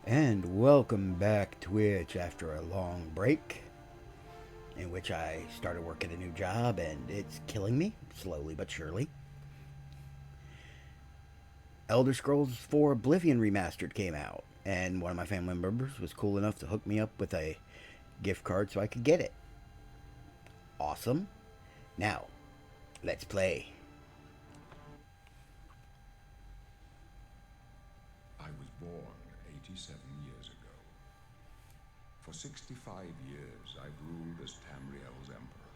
And welcome back, Twitch, after a long break in which I started working a new job and it's killing me, slowly but surely. Elder Scrolls 4 Oblivion Remastered came out, and one of my family members was cool enough to hook me up with a gift card so I could get it. Awesome. Now, let's play. I was born 87 years ago. For 65 years, I've ruled as Tamriel's emperor.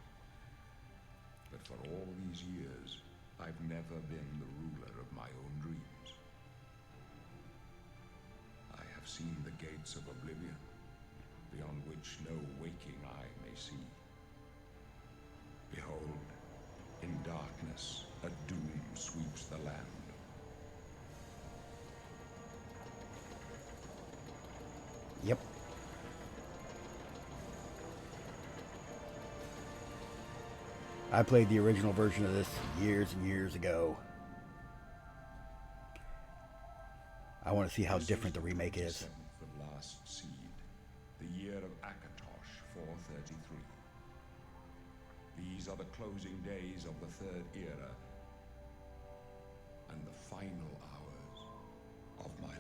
But for all these years, I've never been the ruler of my own dreams. I have seen the gates of Oblivion, beyond which no waking eye may see. Behold, in darkness, a doom sweeps the land. Yep. I played the original version of this years and years ago. I want to see how different the remake is. The last seed, the year of Akatosh 433. These are the closing days of the Third Era and the final hours of my life.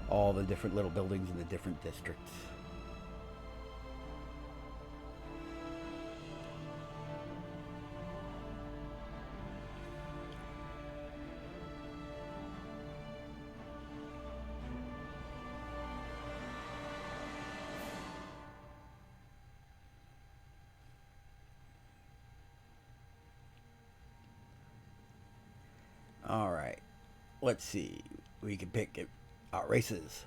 All the different little buildings in the different districts. All right, let's see. We can pick it. Races.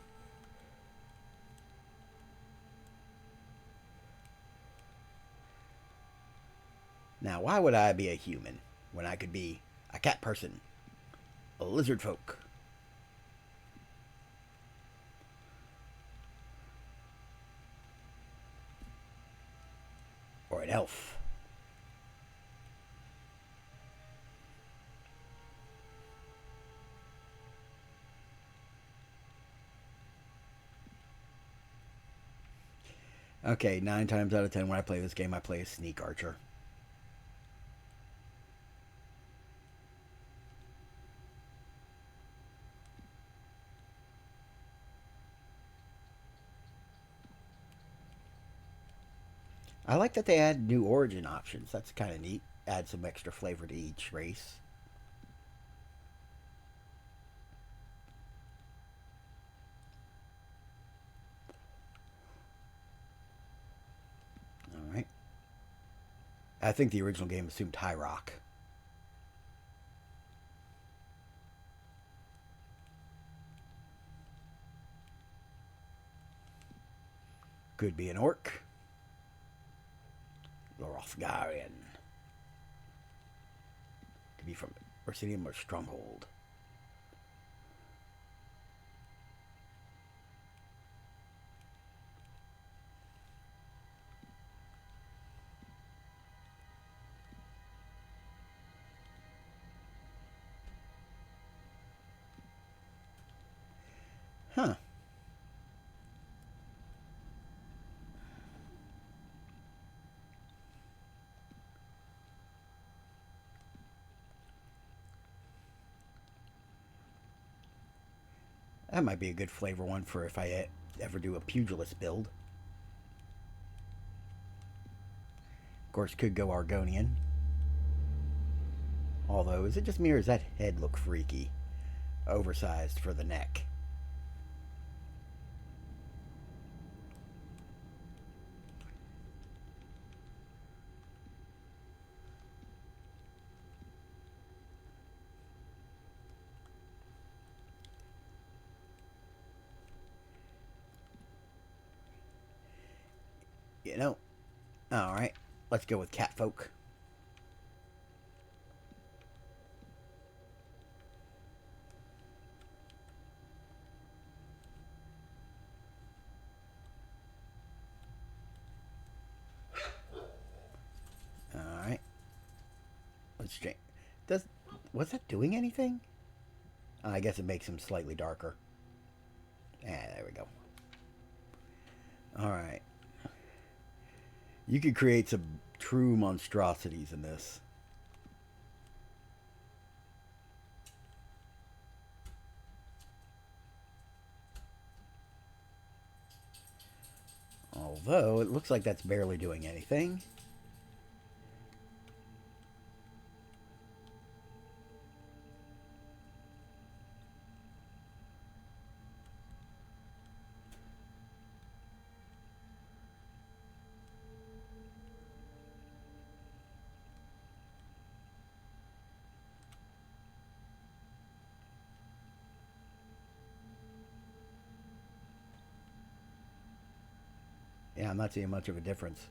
Now, why would I be a human when I could be a cat person, a lizard folk, or an elf? Okay, 9 times out of 10 when I play this game, I play a sneak archer. I like that they add new origin options. That's kind of neat. Add some extra flavor to each race. All right. I think the original game assumed high rock. Could be an orc. Lorofgarian. Could be from Orsinium or Stronghold. Huh. That might be a good flavor one for if I ever do a pugilist build. Of course, could go Argonian. Although, is it just me or does that head look freaky? Oversized for the neck. You know. Alright. Let's go with Catfolk. Alright. Let's change. Was that doing anything? I guess it makes him slightly darker. There we go. Alright. You could create some true monstrosities in this. Although, it looks like that's barely doing anything. Yeah, I'm not seeing much of a difference.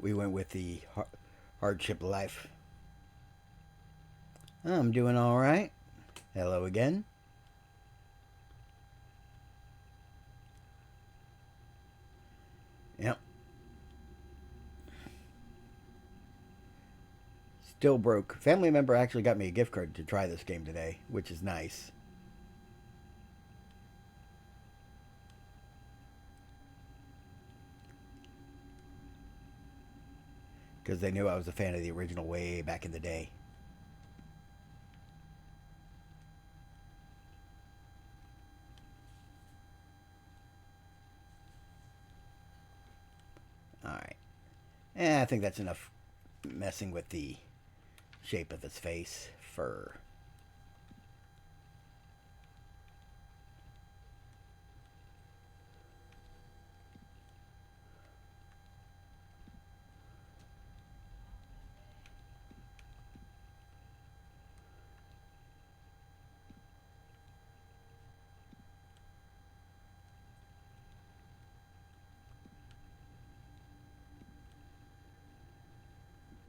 We went with the hardship life. I'm doing alright. Hello again. Yep. Still broke. Family member actually got me a gift card to try this game today, which is nice. Because they knew I was a fan of the original way back in the day. Alright. I think that's enough messing with the shape of his face. Fur.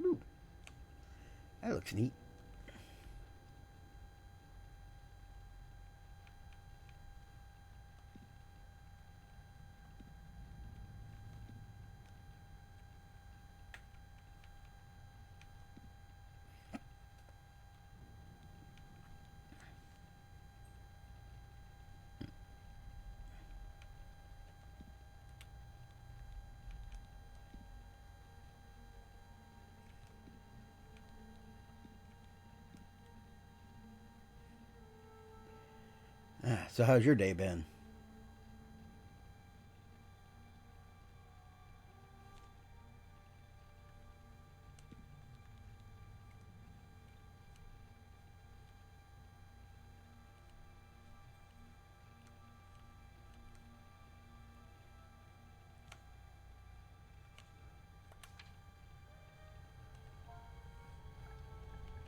Ooh. That looks neat. So how's your day been?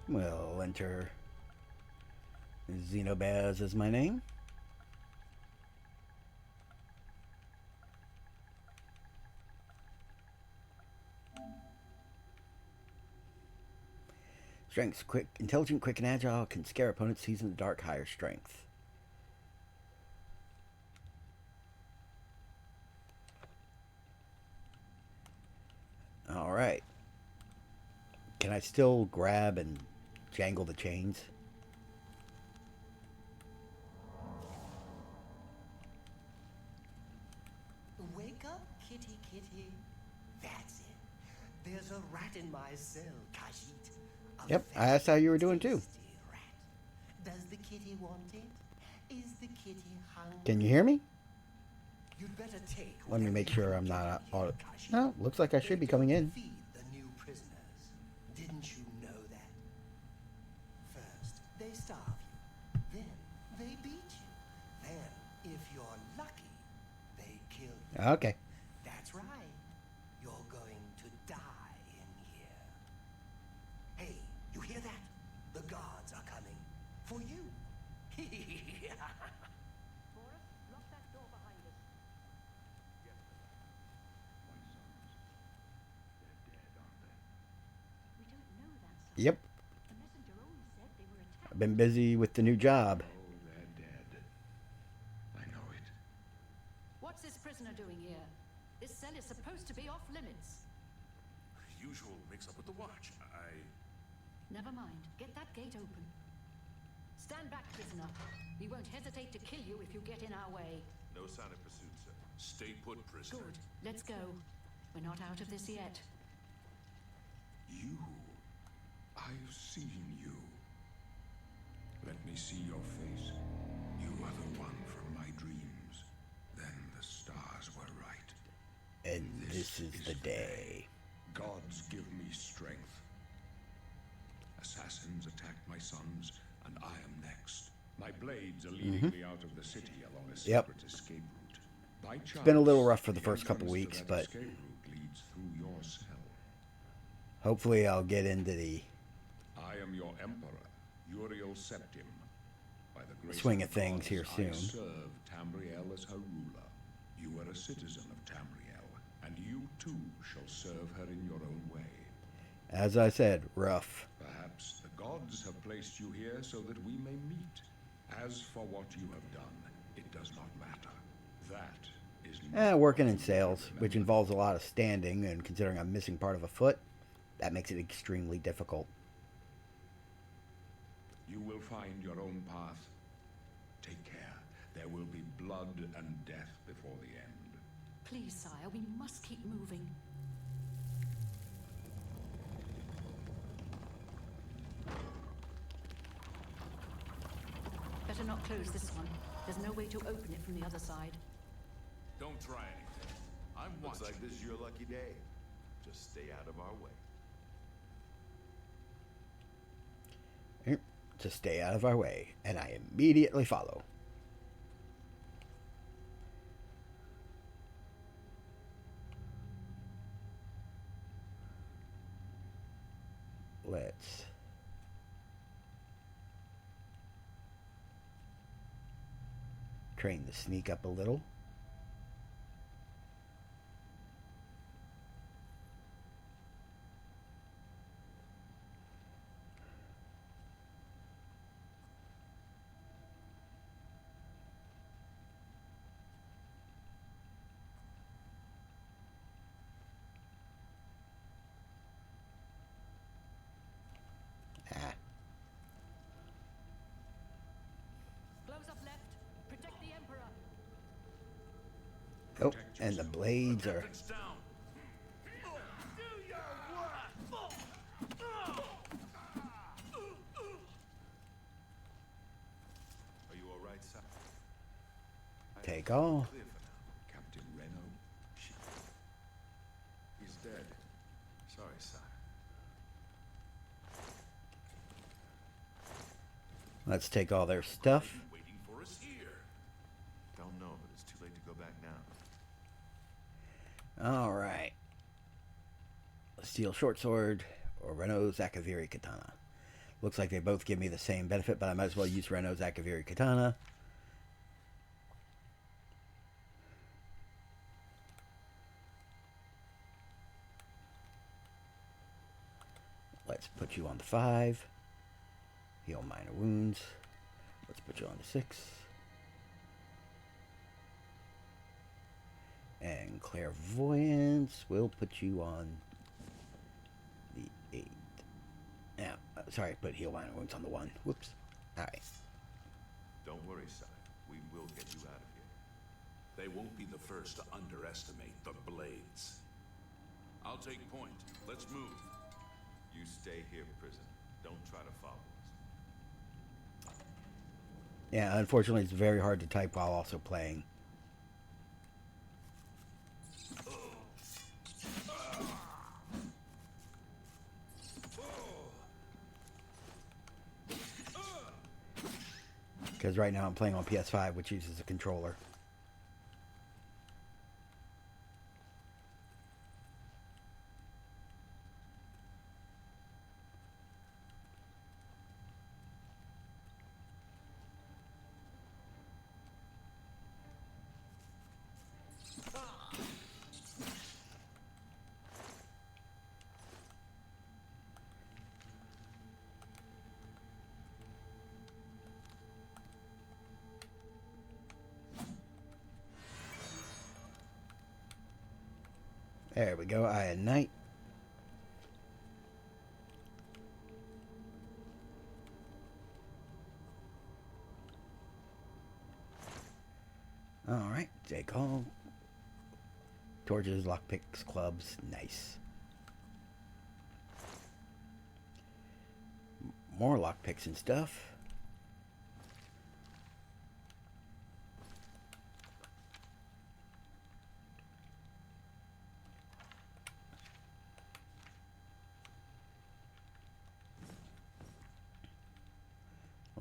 We'll enter Xenobears as my name. Strength's quick, intelligent, quick, and agile. Can scare opponents. Sees in the dark. Higher strength. All right. Can I still grab and jangle the chains? Wake up, kitty kitty. That's it. There's a rat in my cell, Khajiit. Yep, I asked how you were doing too. Rat. Does the kitty want it? Is the kitty hungry? Can you hear me? You'd better take. Let me make sure I'm not out. out. No, looks like I should be coming in. Feed the new prisoners. Didn't you know that? First, they starve you. Then they beat you. Then, if you're lucky, they kill you. Okay. That's right. You're going been busy with the new job. Oh, they're dead. I know it. What's this prisoner doing here? This cell is supposed to be off limits. Usual mix-up with the watch. Never mind. Get that gate open. Stand back, prisoner. We won't hesitate to kill you if you get in our way. No sign of pursuit, sir. Stay put, prisoner. Good. Let's go. We're not out of this yet. You. I've seen you. Let me see your face. You are the one from my dreams. Then the stars were right. And this is the day. Gods give me strength. Assassins attacked my sons, and I am next. My blades are leading me out of the city along a separate escape route. By chance, It's been a little rough for the the first couple entrance weeks, to that but escape route leads through your cell. hopefully I'll get into the I am your emperor, Uriel Septim. By the grace swing of of things gods, here I soon. serve Tamriel as her ruler. You are a citizen of Tamriel, and you too shall serve her in your own way. As I said, rough. Perhaps the gods have placed you here so that we may meet. As for what you have done, it does not matter. That is not Working in what you sales, remember. which involves a lot of standing, and considering I'm missing part of a foot, that makes it extremely difficult. You will find your own path. Take care. There will be blood and death before the end. Please, sire, we must keep moving. Better not close this one. There's no way to open it from the other side. Don't try anything. I'm Looks watching. like this is your lucky day. Just stay out of our way. To stay out of our way, and I immediately follow. Let's train the sneak up a little. Ah, Close up left. Protect the Emperor. oh, and the blades are. It's down. Are you all right, sir? Take all. Clear for now. Captain Reno, He's dead. Sorry, sir. Let's take all their stuff. Waiting for us here. Don't know, but it's too late to go back now. All right. Steel short sword or Renault Zakaviri katana. Looks like they both give me the same benefit, but I might as well use Renault Zakaviri katana. Let's put you on the 5. Heal minor wounds. Let's put you on the 6. And clairvoyance, we'll put you on the 8. Now, sorry, put heal minor wounds on the 1. Whoops. Alright. Don't worry, sir. We will get you out of here. They won't be the first to underestimate the blades. I'll take point. Let's move. You stay here, prison. Don't try to follow us. Yeah, unfortunately, it's very hard to type while also playing. Because right now I'm playing on PS5, which uses a controller. There we go. Eye of Night. Alright, take all. Torches, lockpicks, clubs. Nice. More lockpicks and stuff.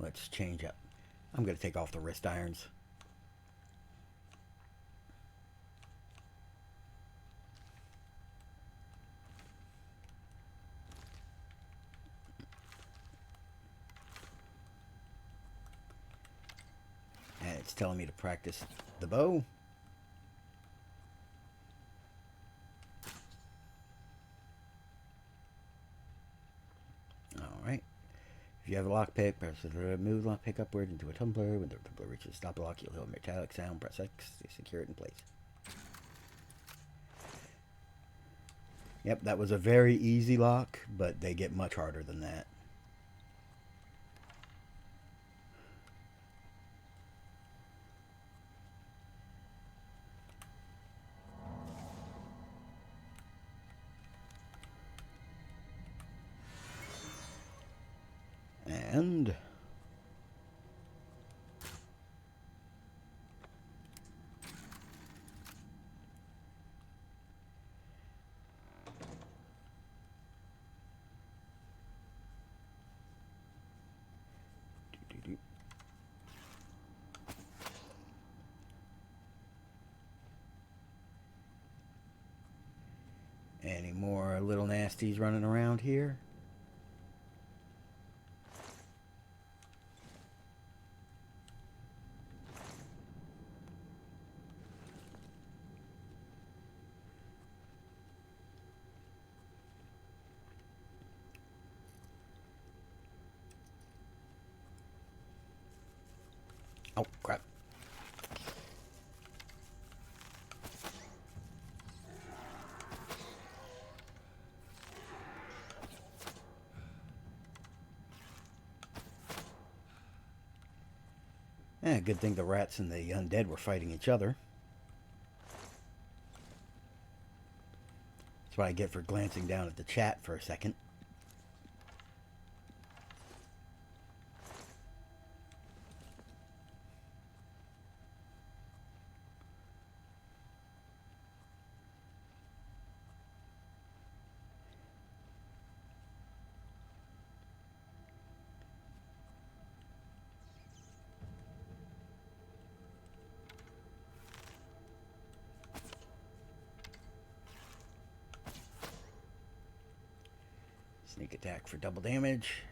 Let's change up. I'm going to take off the wrist irons. And it's telling me to practice the bow. Alright. If you have a lockpick, press move the lockpick upward into a tumbler. When the tumbler reaches the stop block, you'll hear a metallic sound. Press X to secure it in place. Yep, that was a very easy lock, but they get much harder than that. And any more little nasties running around here? Oh, crap. Good thing the rats and the undead were fighting each other. That's what I get for glancing down at the chat for a second. Sneak attack for double damage.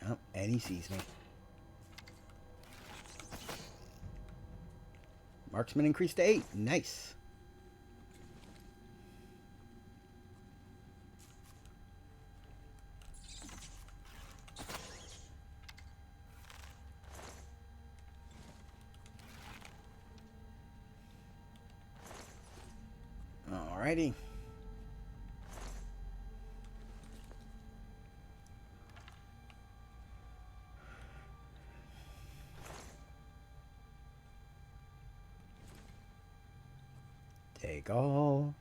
Oh, and he sees me. Marksman increased to 8. Nice. Alrighty. Take all.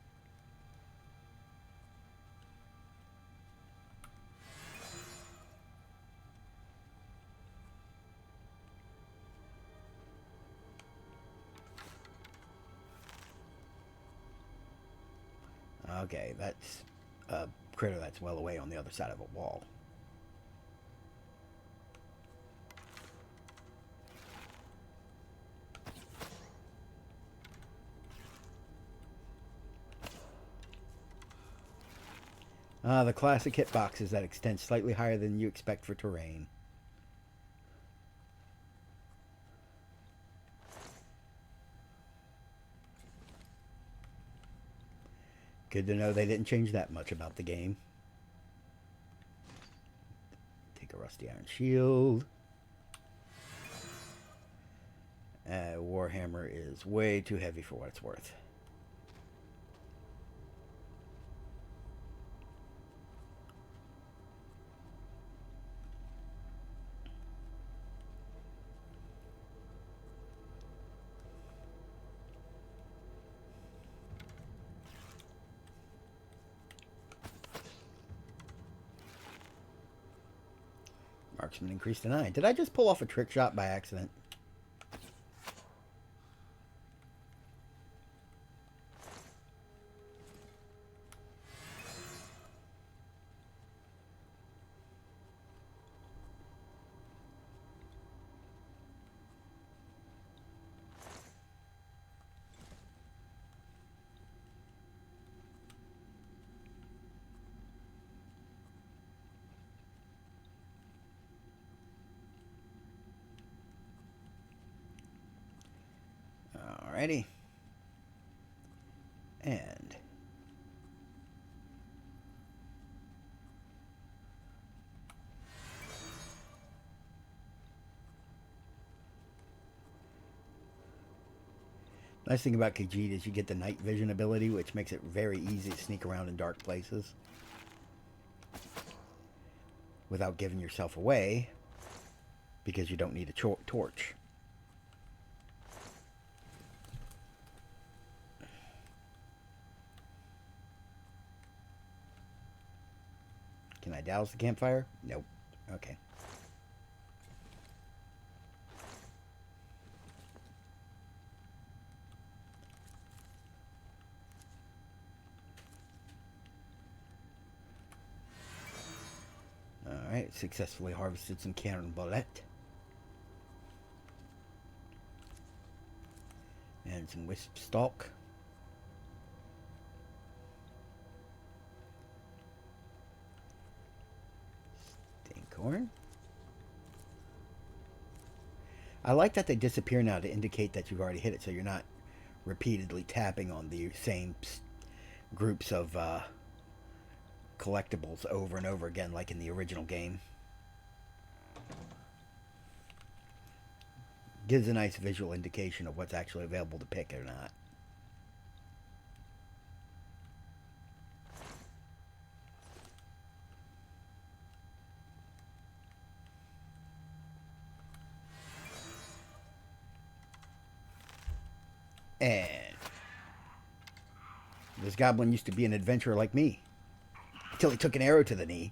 Okay, that's a critter that's well away on the other side of a wall. The classic hitboxes that extend slightly higher than you expect for terrain. Good to know they didn't change that much about the game. Take a rusty iron shield. Warhammer is way too heavy for what it's worth. Marksman increased to 9. Did I just pull off a trick shot by accident? Alrighty. And nice thing about Khajiit is you get the night vision ability, which makes it very easy to sneak around in dark places without giving yourself away, because you don't need a torch. Can I douse the campfire? Nope. Okay. Alright, successfully harvested some cannon bullet. And some wisp stalk. Corn. I like that they disappear now to indicate that you've already hit it, so you're not repeatedly tapping on the same groups of collectibles over and over again like in the original game. Gives a nice visual indication of what's actually available to pick or not. And this goblin used to be an adventurer like me, until he took an arrow to the knee.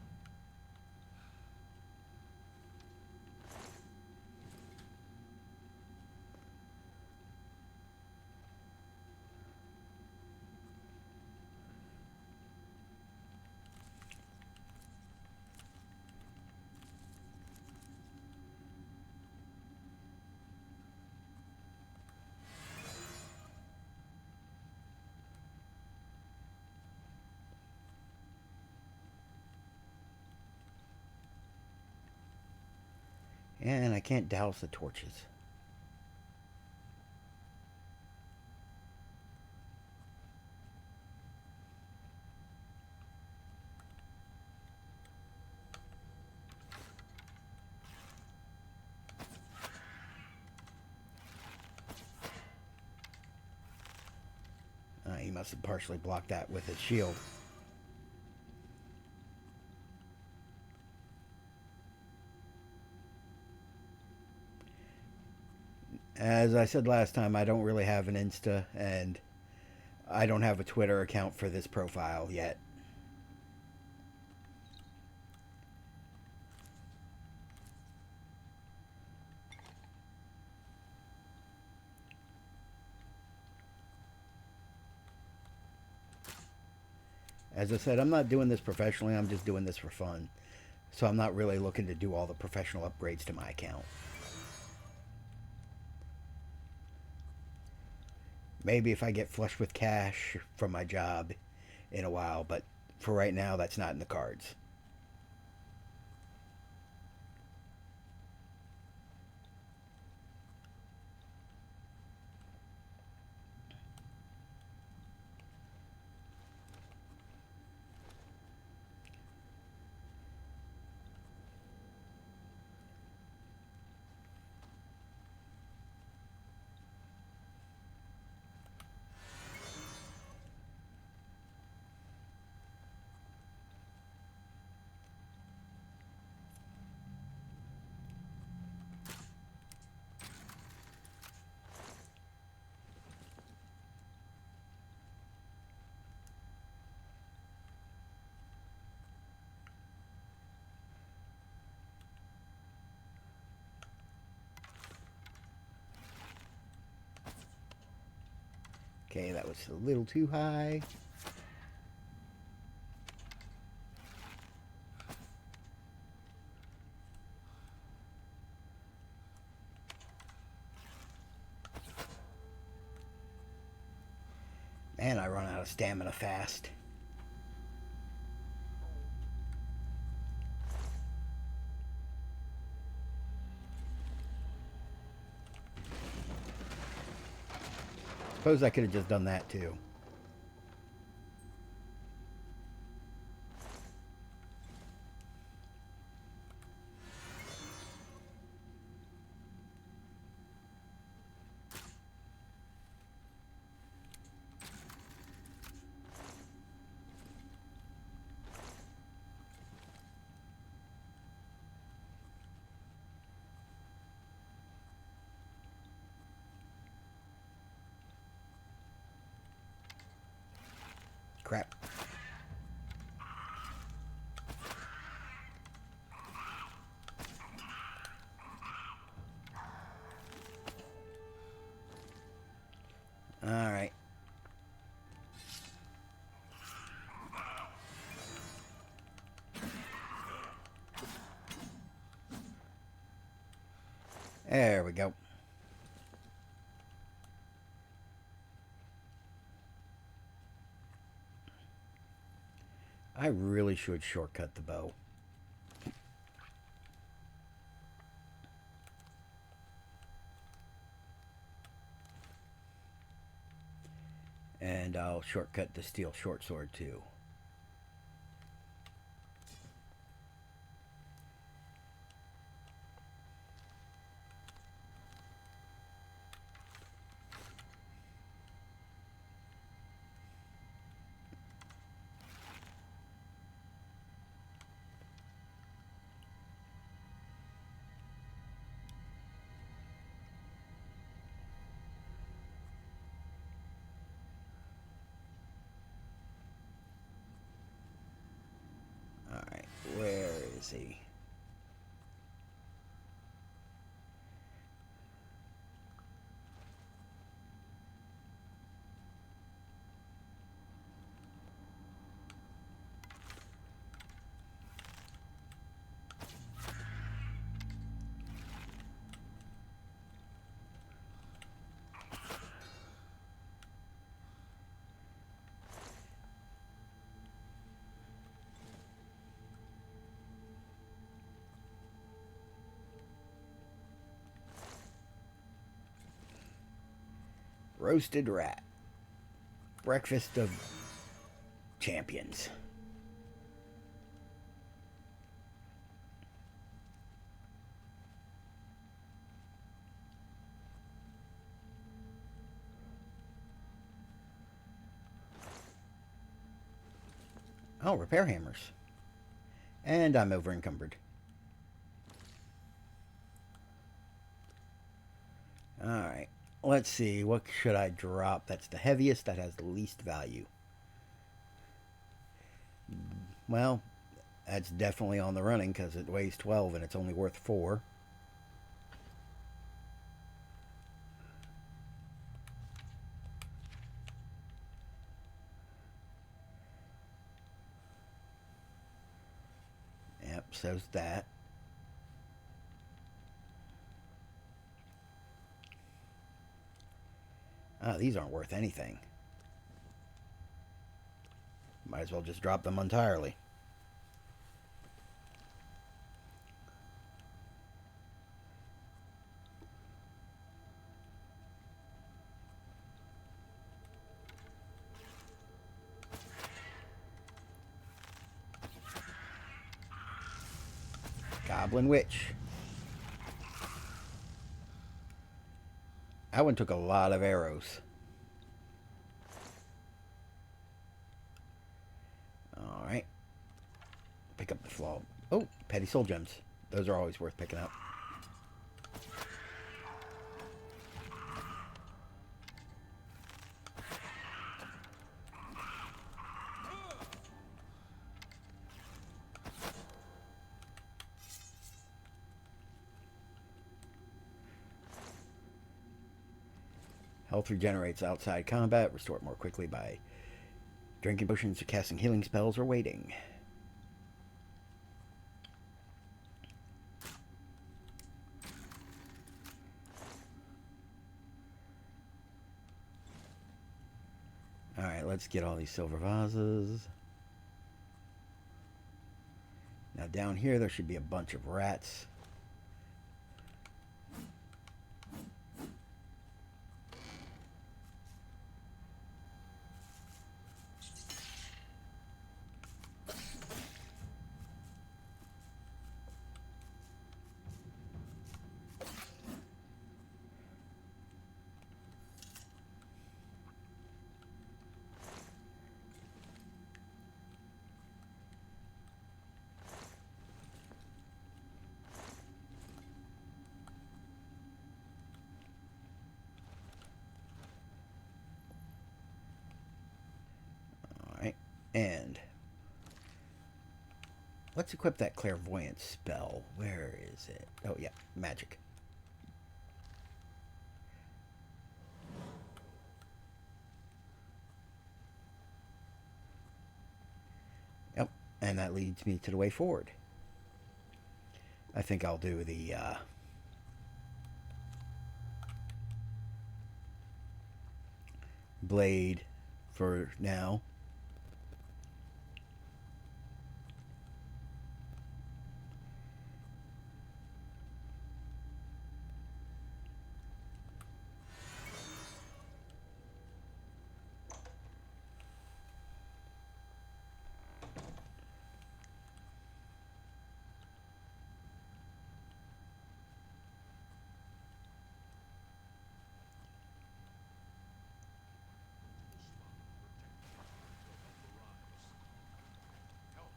And I can't douse the torches. He must have partially blocked that with his shield. As I said last time, I don't really have an Insta, and I don't have a Twitter account for this profile yet. As I said, I'm not doing this professionally, I'm just doing this for fun. So I'm not really looking to do all the professional upgrades to my account. Maybe if I get flush with cash from my job in a while, but for right now, that's not in the cards. Okay, that was a little too high. Man, I run out of stamina fast. Suppose I could have just done that too. Crap. All right. There we go. I really should shortcut the bow. And I'll shortcut the steel short sword too. Alright, where is he? Roasted rat. Breakfast of champions. Oh, repair hammers. And I'm over encumbered. Alright. Let's see. What should I drop? That's the heaviest. That has the least value. Well, that's definitely on the running because it weighs 12 and it's only worth 4. Yep, so's that. Ah, these aren't worth anything. Might as well just drop them entirely. Goblin Witch. That one took a lot of arrows. Alright. Pick up the flaw. Oh, petty soul gems. Those are always worth picking up. Health regenerates outside combat. Restore it more quickly by drinking potions or casting healing spells or waiting. Alright, let's get all these silver vases. Now down here there should be a bunch of rats. And let's equip that clairvoyance spell. Where is it? Oh, yeah, magic. Yep, and that leads me to the way forward. I think I'll do the blade for now.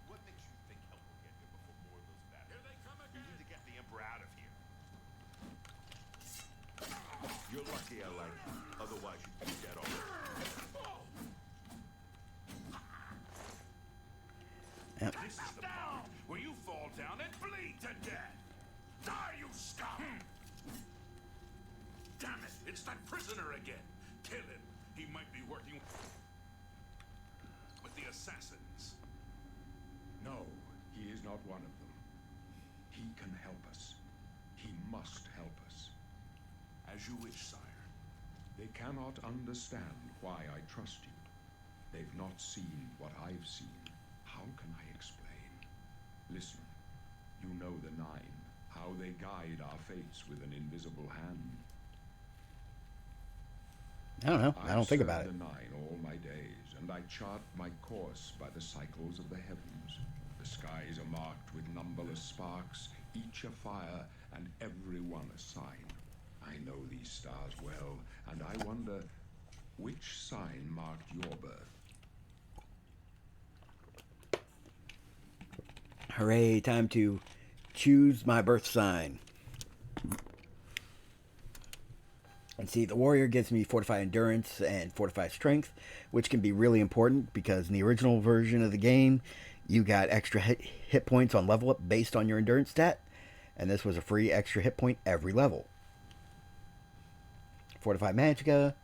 What makes you think help will get here before more of those battles? Here they come again! We need to get the Emperor out of here. You're lucky I like you. Otherwise you'd be dead already. Yep. This is the part where you fall down and bleed to death. Die, you scum! Damn it! It's that prisoner again. Kill him. He might be working with the assassins. No, he is not one of them. He can help us. He must help us. As you wish, sire. They cannot understand why I trust you. They've not seen what I've seen. How can I explain? Listen, you know the Nine, how they guide our fates with an invisible hand. I don't know. I don't think about it. I've served the Nine all my days, and I chart my course by the cycles of the heavens. The skies are marked with numberless sparks, each a fire, and every one a sign. I know these stars well, and I wonder which sign marked your birth. Hooray, time to choose my birth sign. And see, the warrior gives me fortified endurance and fortified strength, which can be really important because in the original version of the game, you got extra hit points on level up based on your endurance stat, and this was a free extra hit point every level. Fortified magicka,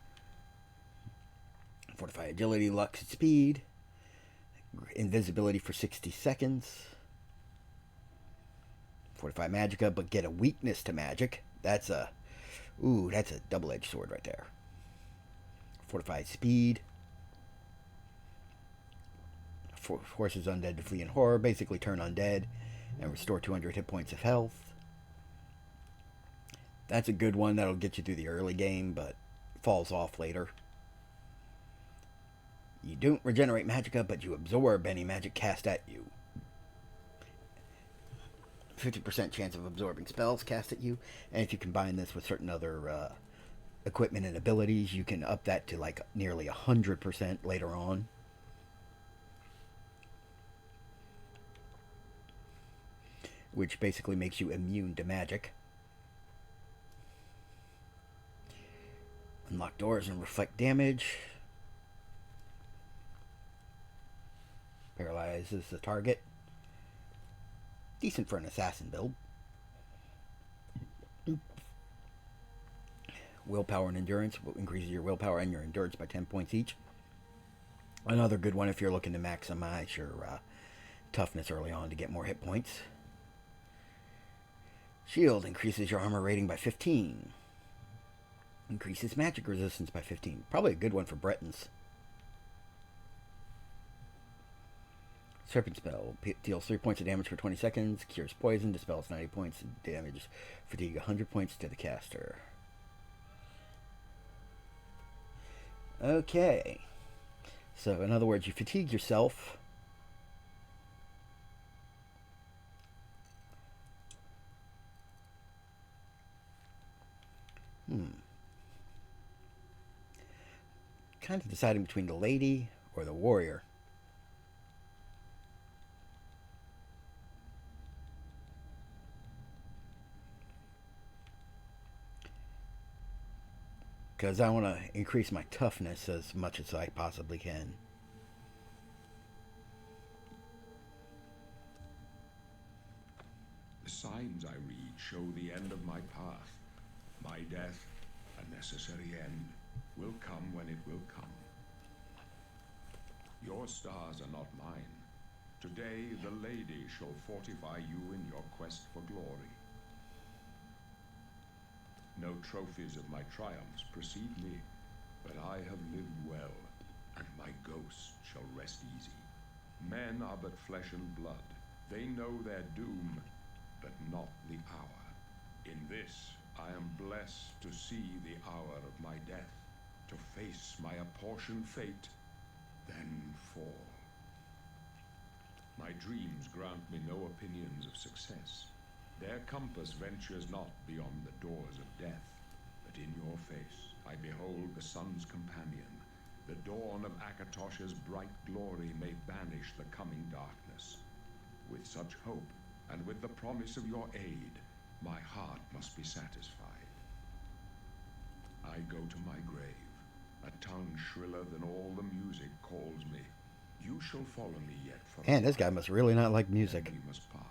fortified agility, luck, speed, invisibility for 60 seconds. Fortified magicka, but get a weakness to magic. That's a double-edged sword right there. Fortified speed. Forces undead to flee in horror. Basically turn undead and restore 200 hit points of health. That's a good one. That'll get you through the early game, but falls off later. You don't regenerate magicka, but you absorb any magic cast at you. 50% chance of absorbing spells cast at you, and if you combine this with certain other equipment and abilities, you can up that to like nearly 100% later on. Which basically makes you immune to magic. Unlock doors and reflect damage. Paralyzes the target. Decent for an assassin build. willpower and endurance. Increases your willpower and your endurance by 10 points each. Another good one if you're looking to maximize your toughness early on to get more hit points. Shield increases your armor rating by 15. Increases magic resistance by 15. Probably a good one for Bretons. Serpent Spell deals 3 points of damage for 20 seconds. Cures poison. Dispels 90 points of damage. Fatigue 100 points to the caster. Okay. So, in other words, you fatigue yourself. Kind of deciding between the lady or the warrior. Because I want to increase my toughness as much as I possibly can. The signs I read show the end of my path. My death, a necessary end, will come when it will come. Your stars are not mine. Today the lady shall fortify you in your quest for glory. No trophies of my triumphs precede me, but I have lived well, and my ghost shall rest easy. Men are but flesh and blood. They know their doom, but not the hour. In this, I am blessed to see the hour of my death, to face my apportioned fate, then fall. My dreams grant me no opinions of success. Their compass ventures not beyond the doors of death, but in your face I behold the sun's companion. The dawn of Akatosha's bright glory may banish the coming darkness. With such hope, and with the promise of your aid, my heart must be satisfied. I go to my grave. A tongue shriller than all the music calls me. You shall follow me yet for Man, this guy must really not like music. we must part.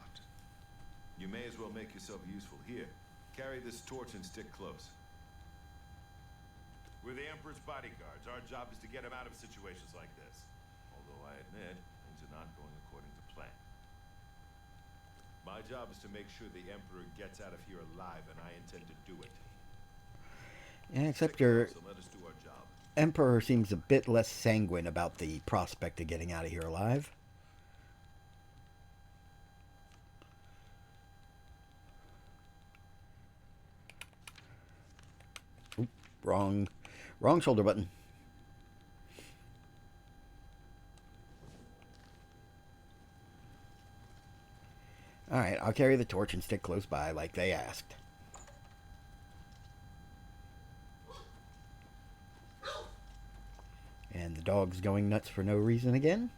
You may as well make yourself useful. Here, carry this torch and stick close. We're the Emperor's bodyguards. Our job is to get him out of situations like this. Although I admit, things are not going according to plan. My job is to make sure the Emperor gets out of here alive, and I intend to do it. Yeah, except Stick your close and let us do our job. Emperor seems a bit less sanguine about the prospect of getting out of here alive. Oop, wrong shoulder button. Alright, I'll carry the torch and stick close by like they asked. And the dog's going nuts for no reason again.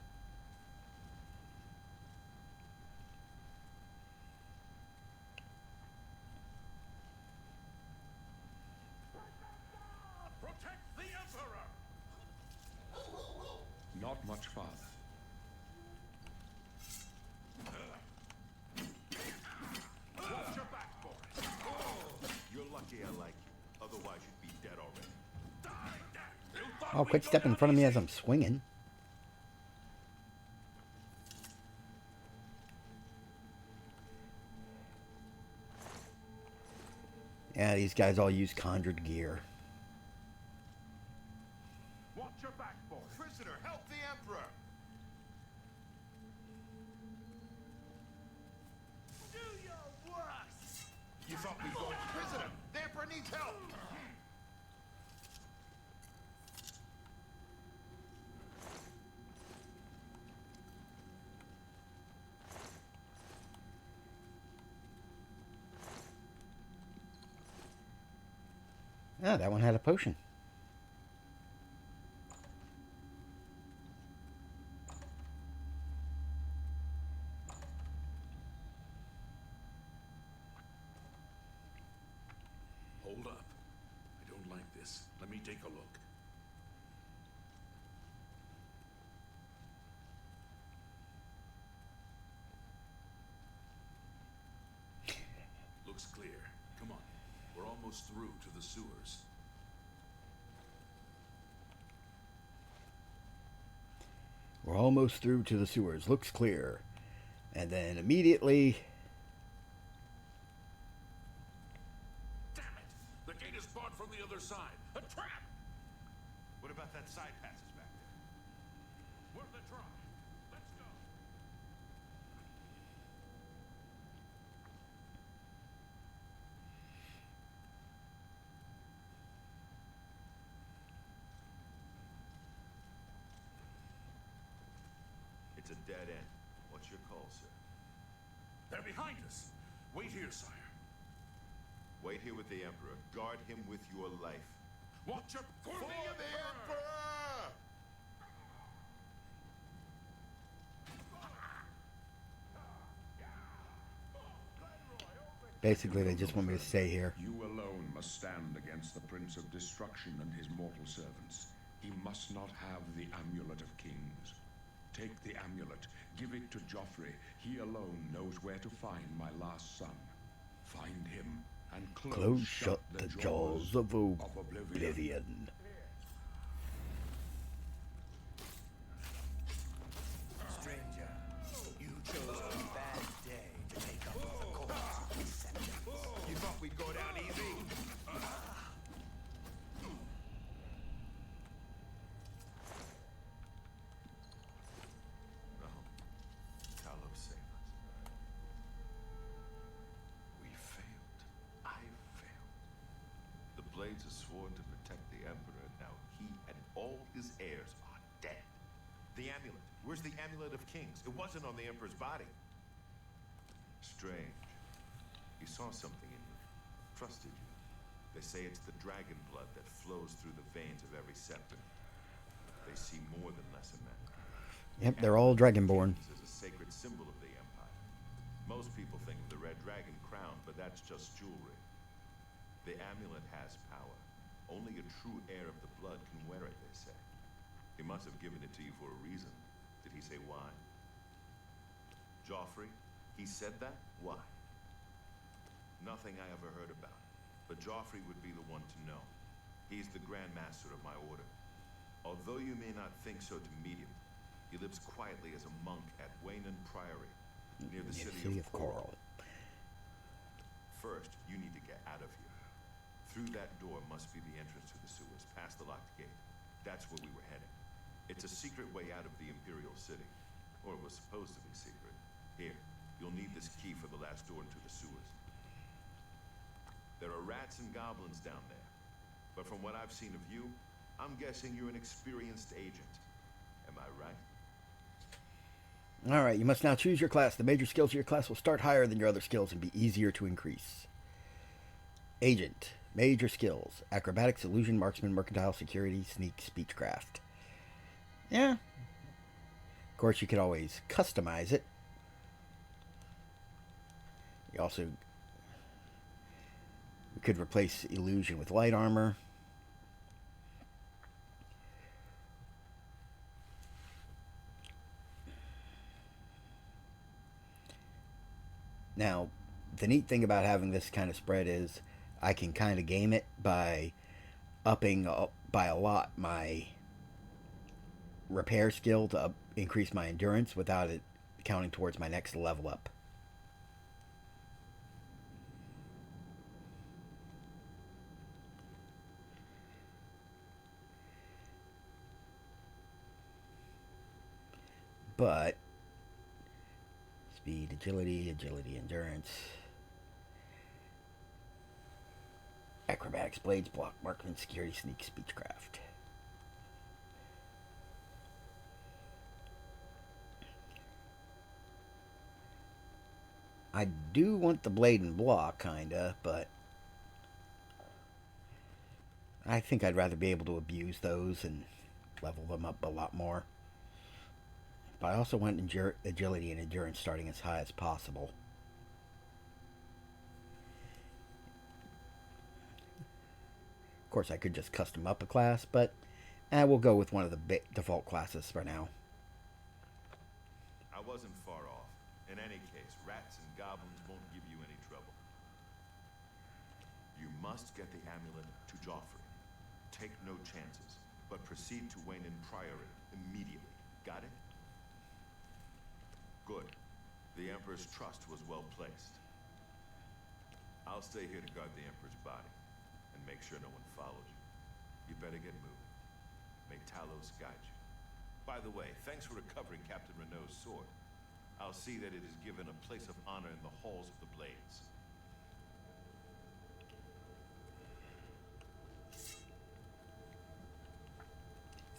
Protect the Emperor! Not much farther. Watch your back, boys! You're lucky I like you. Otherwise, you'd be dead already. Oh, quit stepping in front of me as I'm swinging. Yeah, these guys all use conjured gear. Watch your back, boys! Prisoner, help the Emperor! Do your worst! You thought we'd go... Prisoner, the Emperor needs help! Ah, that one had a potion. Hold up. I don't like this. Let me take a look. Looks clear. Come on. We're almost through to the sewers. We're almost through to the sewers. Looks clear. And then immediately... Damn it! The gate is barred from the other side. A trap! What about that side passage back there? Worth a try. Let's go. It's a dead end. What's your call, sir? They're behind us. Wait here, sire. Wait here with the Emperor. Guard him with your life. Watch your... For the Emperor! Basically, they just want me to stay here. You alone must stand against the Prince of Destruction and his mortal servants. He must not have the Amulet of Kings. Take the amulet, give it to Joffrey. He alone knows where to find my last son. Find him and Close shut the jaws of Oblivion. Stranger, you chose a bad day to take up with the cause of acceptance. You thought we'd go down easy? No. Talos, save us. We failed. I failed. The Blades are sworn to protect the Emperor. Now he and all his heirs are dead. The amulet. Where's the Amulet of Kings? It wasn't on the Emperor's body. Strange. He saw something in you. Trusted you. They say it's the dragon blood that flows through the veins of every scepter. They see more than lesser men. Yep, they're all Dragonborn. Is a sacred symbol of the Empire. Most people think of the red dragon crown, but that's just jewelry. The amulet has power. Only a true heir of the blood can wear it, they say. He must have given it to you for a reason. Did he say why? Joffrey? He said that? Why? Nothing I ever heard about. But Joffrey would be the one to know. He's the Grand Master of my order. Although you may not think so to meet him, he lives quietly as a monk at Waynon Priory, near the city of Coral. First, you need to get out of here. Through that door must be the entrance to the sewers, past the locked gate. That's where we were heading. It's a secret way out of the Imperial City. Or it was supposed to be secret. Here, you'll need this key for the last door into the sewers. There are rats and goblins down there. But from what I've seen of you, I'm guessing you're an experienced agent. Am I right? Alright, you must now choose your class. The major skills of your class will start higher than your other skills and be easier to increase. Agent. Major skills. Acrobatics, illusion, marksman, mercantile, security, sneak, speechcraft. Yeah. Of course, you could always customize it. You also could replace illusion with light armor. Now, the neat thing about having this kind of spread is I can kind of game it by upping by a lot my repair skill to increase my endurance without it counting towards my next level up. But speed, agility, endurance, acrobatics, blades, block, marksman, security, sneak, speechcraft. I do want the blade and block, kinda, but I think I'd rather be able to abuse those and level them up a lot more. But I also want agility and endurance starting as high as possible. Of course, I could just custom up a class, but I will go with one of the default classes for now. I wasn't far off. In any case, rats and goblins won't give you any trouble. You must get the amulet to Joffrey. Take no chances, but proceed to Waynon Priory immediately. Got it? Good. The Emperor's trust was well placed. I'll stay here to guard the Emperor's body, and make sure no one follows you. You better get moving. May Talos guide you. By the way, thanks for recovering Captain Renault's sword. I'll see that it is given a place of honor in the halls of the Blades.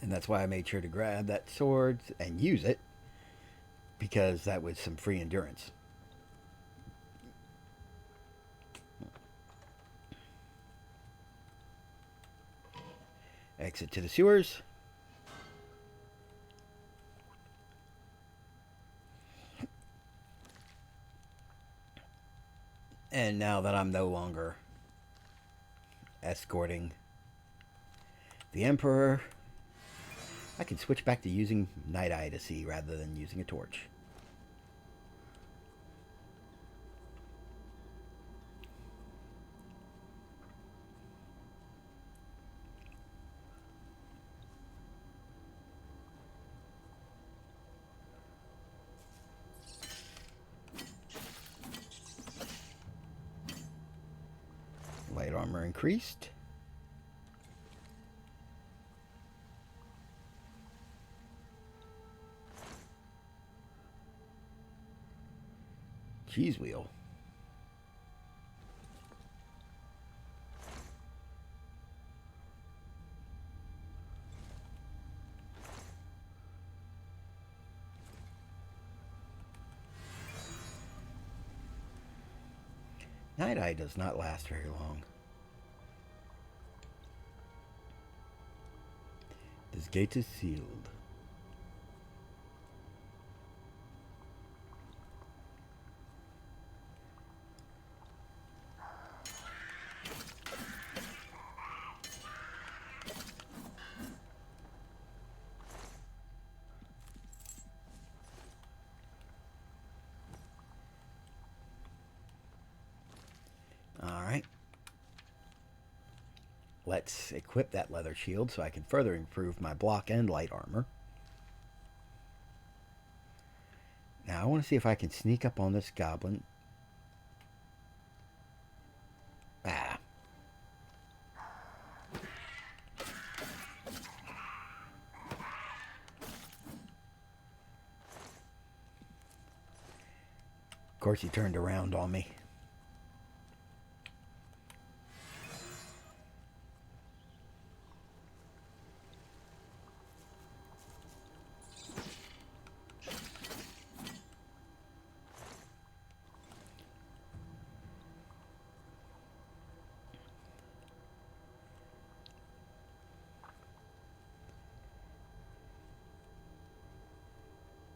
And that's why I made sure to grab that sword and use it, because that was some free endurance. Exit to the sewers. And now that I'm no longer escorting the Emperor, I can switch back to using Night Eye to see rather than using a torch. Light armor increased. Cheese wheel. Night Eye does not last very long. This gate is sealed. Alright. Let's equip that leather shield so I can further improve my block and light armor. Now I want to see if I can sneak up on this goblin. Ah. Of course he turned around on me.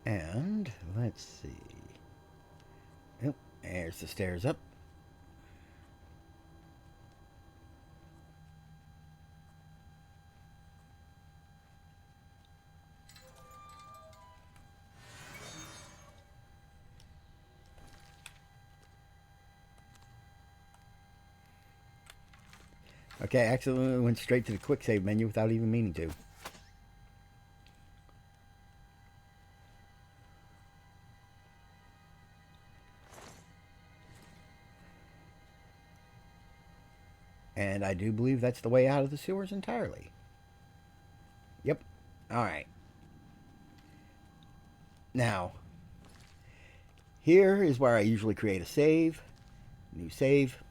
And let's see. Oh, there's the stairs up. Okay, I accidentally went straight to the quick save menu without even meaning to. And I do believe that's the way out of the sewers entirely. Yep. Alright. Now, here is where I usually create a save. New save.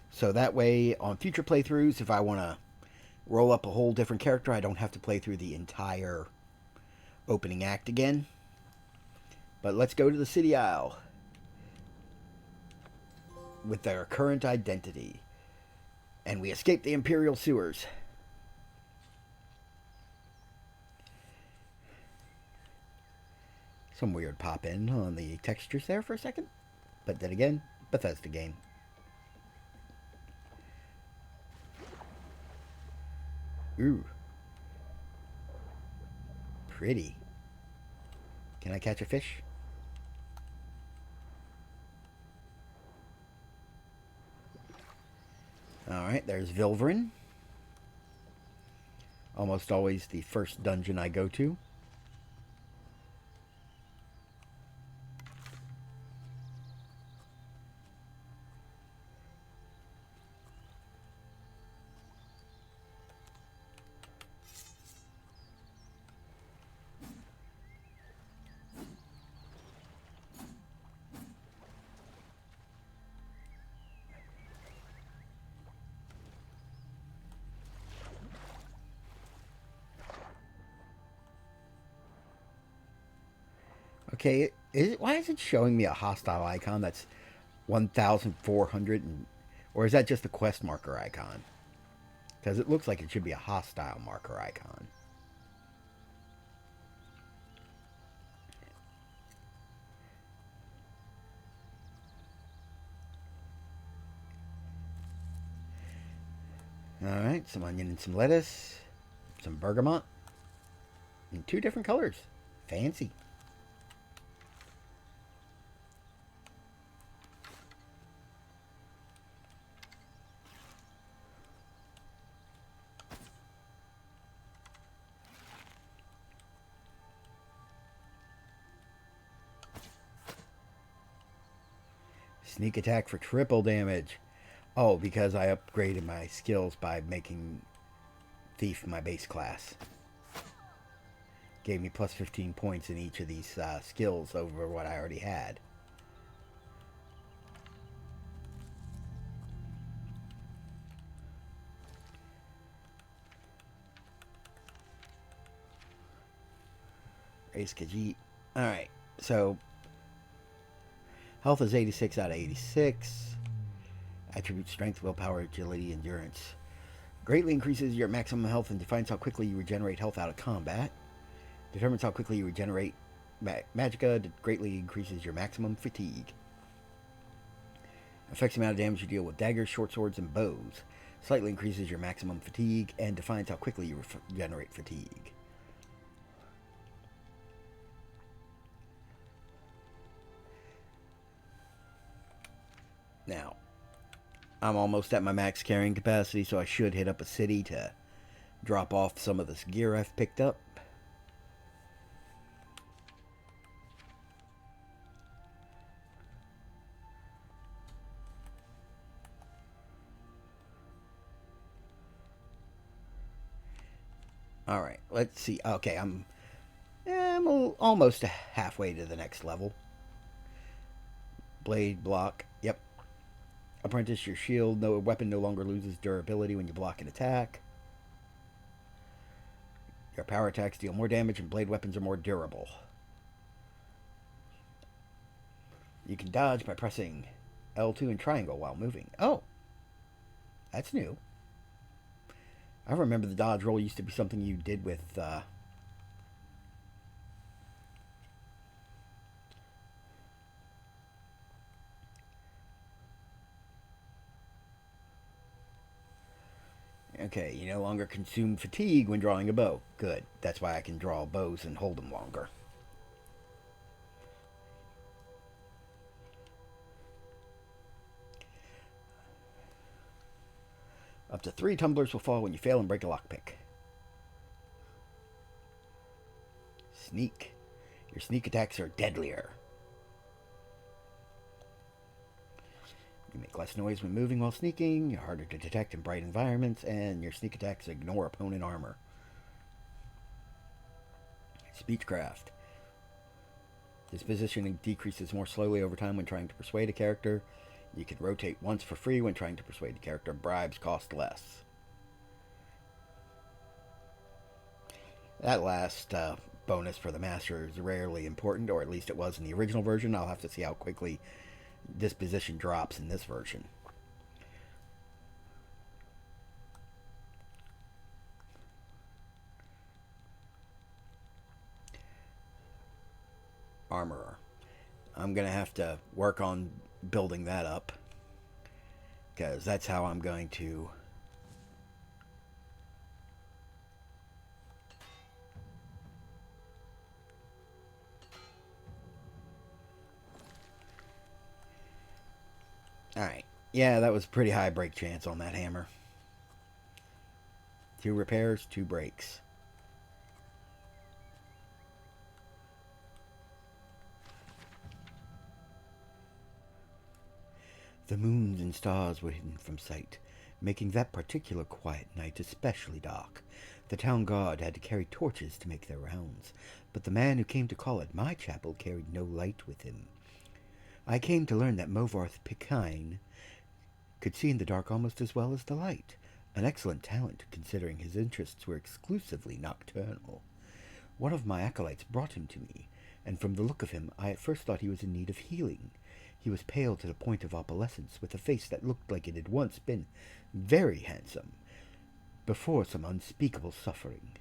So that way, on future playthroughs, if I want to roll up a whole different character, I don't have to play through the entire opening act again. But let's go to the City Isle with their current identity. And we escape the Imperial sewers. Some weird pop in on the textures there for a second. But then again, Bethesda game. Ooh. Pretty. Can I catch a fish? Alright, there's Vilverin. Almost always the first dungeon I go to. Okay, why is it showing me a hostile icon that's 1,400 or is that just the quest marker icon? Because it looks like it should be a hostile marker icon. Alright, some onion and some lettuce, some bergamot, in 2 different colors. Fancy. Sneak attack for triple damage. Oh, because I upgraded my skills by making Thief my base class. Gave me plus 15 points in each of these skills over what I already had. Race Khajiit. Alright, so health is 86 out of 86. Attribute strength, willpower, agility, endurance. Greatly increases your maximum health and defines how quickly you regenerate health out of combat. Determines how quickly you regenerate magicka. Greatly increases your maximum fatigue. Affects the amount of damage you deal with daggers, short swords, and bows. Slightly increases your maximum fatigue and defines how quickly you regenerate fatigue. Now, I'm almost at my max carrying capacity, so I should hit up a city to drop off some of this gear I've picked up. Alright, let's see. Okay, I'm almost halfway to the next level. Blade block. Yep. Apprentice, your shield, no weapon no longer loses durability when you block an attack. Your power attacks deal more damage and blade weapons are more durable. You can dodge by pressing L2 and triangle while moving. Oh, that's new. I remember the dodge roll used to be something you did with okay, you no longer consume fatigue when drawing a bow. Good. That's why I can draw bows and hold them longer. Up to 3 tumblers will fall when you fail and break a lockpick. Sneak. Your sneak attacks are deadlier. You make less noise when moving while sneaking, you're harder to detect in bright environments, and your sneak attacks ignore opponent armor. Speechcraft. This positioning decreases more slowly over time when trying to persuade a character. You can rotate once for free when trying to persuade the character. Bribes cost less. That last bonus for the master is rarely important, or at least it was in the original version. I'll have to see how quickly this position drops in this version. Armorer. I'm going to have to work on building that up, because that's how I'm going to alright. Yeah, that was a pretty high break chance on that hammer. 2 repairs, 2 breaks. The moons and stars were hidden from sight, making that particular quiet night especially dark. The town guard had to carry torches to make their rounds, but the man who came to call at my chapel carried no light with him. I came to learn that Movarth Pikine could see in the dark almost as well as the light, an excellent talent considering his interests were exclusively nocturnal. One of my acolytes brought him to me, and from the look of him I at first thought he was in need of healing. He was pale to the point of opalescence, with a face that looked like it had once been very handsome, before some unspeakable suffering.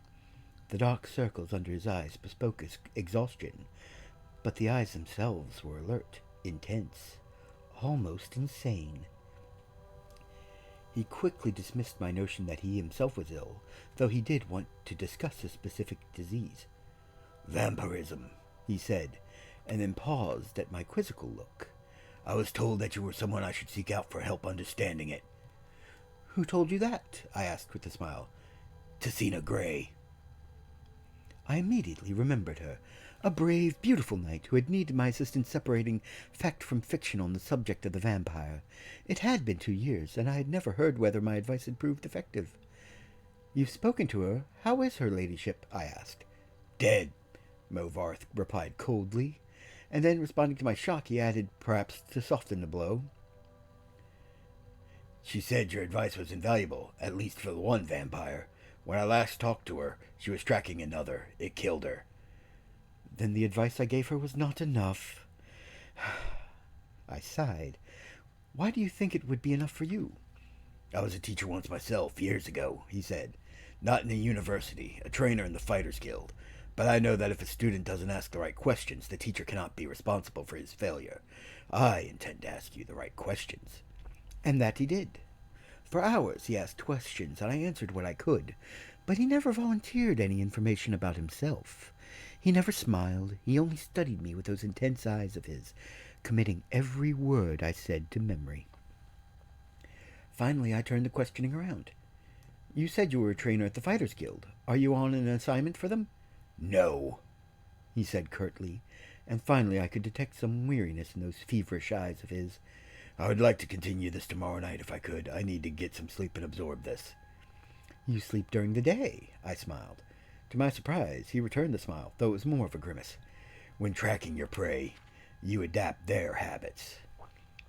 The dark circles under his eyes bespoke his exhaustion, but the eyes themselves were alert, intense, almost insane. He quickly dismissed my notion that he himself was ill, though he did want to discuss a specific disease. "Vampirism," he said, and then paused at my quizzical look. "I was told that you were someone I should seek out for help understanding it." "Who told you that?" I asked with a smile. "Tessina Gray." I immediately remembered her, a brave, beautiful knight who had needed my assistance separating fact from fiction on the subject of the vampire. It had been 2 years, and I had never heard whether my advice had proved effective. "You've spoken to her. How is her ladyship?" I asked. "Dead," Movarth replied coldly, and then, responding to my shock, he added, perhaps to soften the blow, "She said your advice was invaluable, at least for the one vampire. When I last talked to her, she was tracking another. It killed her." "Then the advice I gave her was not enough." I sighed. "Why do you think it would be enough for you?" "I was a teacher once myself, years ago," he said. "Not in a university, a trainer in the Fighters Guild. But I know that if a student doesn't ask the right questions, the teacher cannot be responsible for his failure. I intend to ask you the right questions." And that he did. For hours he asked questions, and I answered what I could, but he never volunteered any information about himself. He never smiled. He only studied me with those intense eyes of his, committing every word I said to memory. Finally, I turned the questioning around. "You said you were a trainer at the Fighters Guild. Are you on an assignment for them?" "No," he said curtly, and finally I could detect some weariness in those feverish eyes of his. "I would like to continue this tomorrow night if I could. I need to get some sleep and absorb this." "You sleep during the day," I smiled. To my surprise, he returned the smile, though it was more of a grimace. "When tracking your prey, you adapt their habits."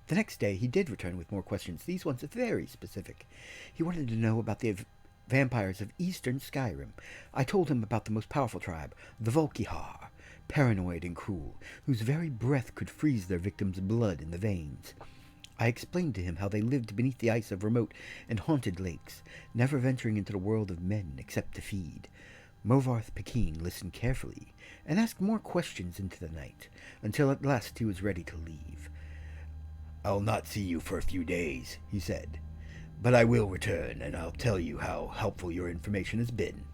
The next day he did return with more questions, these ones very specific. He wanted to know about the vampires of eastern Skyrim. I told him about the most powerful tribe, the Volkihar, paranoid and cruel, whose very breath could freeze their victims' blood in the veins. I explained to him how they lived beneath the ice of remote and haunted lakes, never venturing into the world of men except to feed. Movarth Pekin listened carefully, and asked more questions into the night, until at last he was ready to leave. "I'll not see you for a few days," he said, "but I will return, and I'll tell you how helpful your information has been."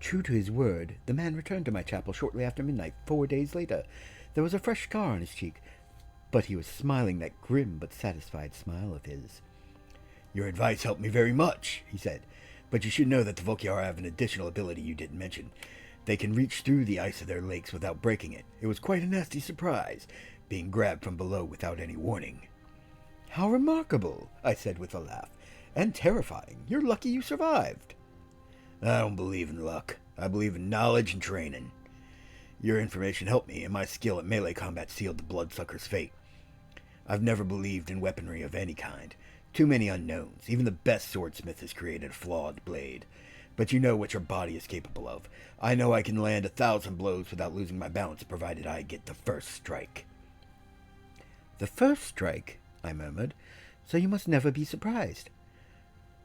True to his word, the man returned to my chapel shortly after midnight, 4 days later. There was a fresh scar on his cheek, but he was smiling that grim but satisfied smile of his. "Your advice helped me very much," he said, "but you should know that the Volkihar have an additional ability you didn't mention. They can reach through the ice of their lakes without breaking it. It was quite a nasty surprise, being grabbed from below without any warning." "How remarkable," I said with a laugh, "and terrifying. You're lucky you survived." "I don't believe in luck. I believe in knowledge and training. Your information helped me, and my skill at melee combat sealed the bloodsucker's fate. I've never believed in weaponry of any kind. Too many unknowns. Even the best swordsmith has created a flawed blade. But you know what your body is capable of. I know I can land 1,000 blows without losing my balance, provided I get the first strike." "The first strike?" I murmured. "So you must never be surprised."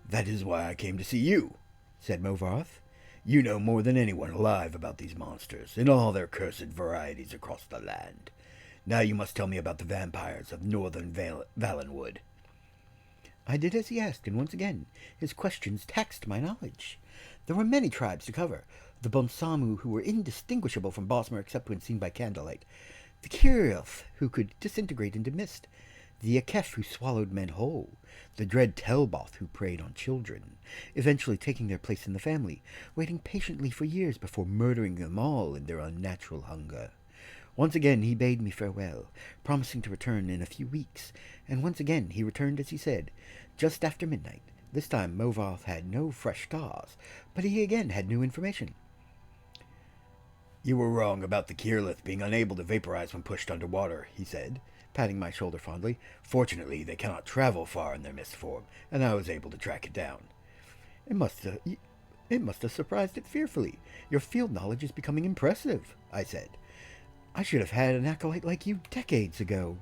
"That is why I came to see you," said Movarth. "You know more than anyone alive about these monsters, in all their cursed varieties across the land. Now you must tell me about the vampires of northern Valenwood." I did as he asked, and once again his questions taxed my knowledge. There were many tribes to cover. The Bonsamu, who were indistinguishable from Bosmer except when seen by candlelight. The Kirith, who could disintegrate into mist. The Akef, who swallowed men whole. The dread Telboth, who preyed on children, eventually taking their place in the family, waiting patiently for years before murdering them all in their unnatural hunger. Once again he bade me farewell, promising to return in a few weeks, and once again he returned as he said, just after midnight. This time Movarth had no fresh scars, but he again had new information. "You were wrong about the Kirith being unable to vaporize when pushed underwater," he said, patting my shoulder fondly. "Fortunately, they cannot travel far in their mist form, and I was able to track it down." It must have surprised it fearfully. Your field knowledge is becoming impressive, I said. I should have had an acolyte like you decades ago.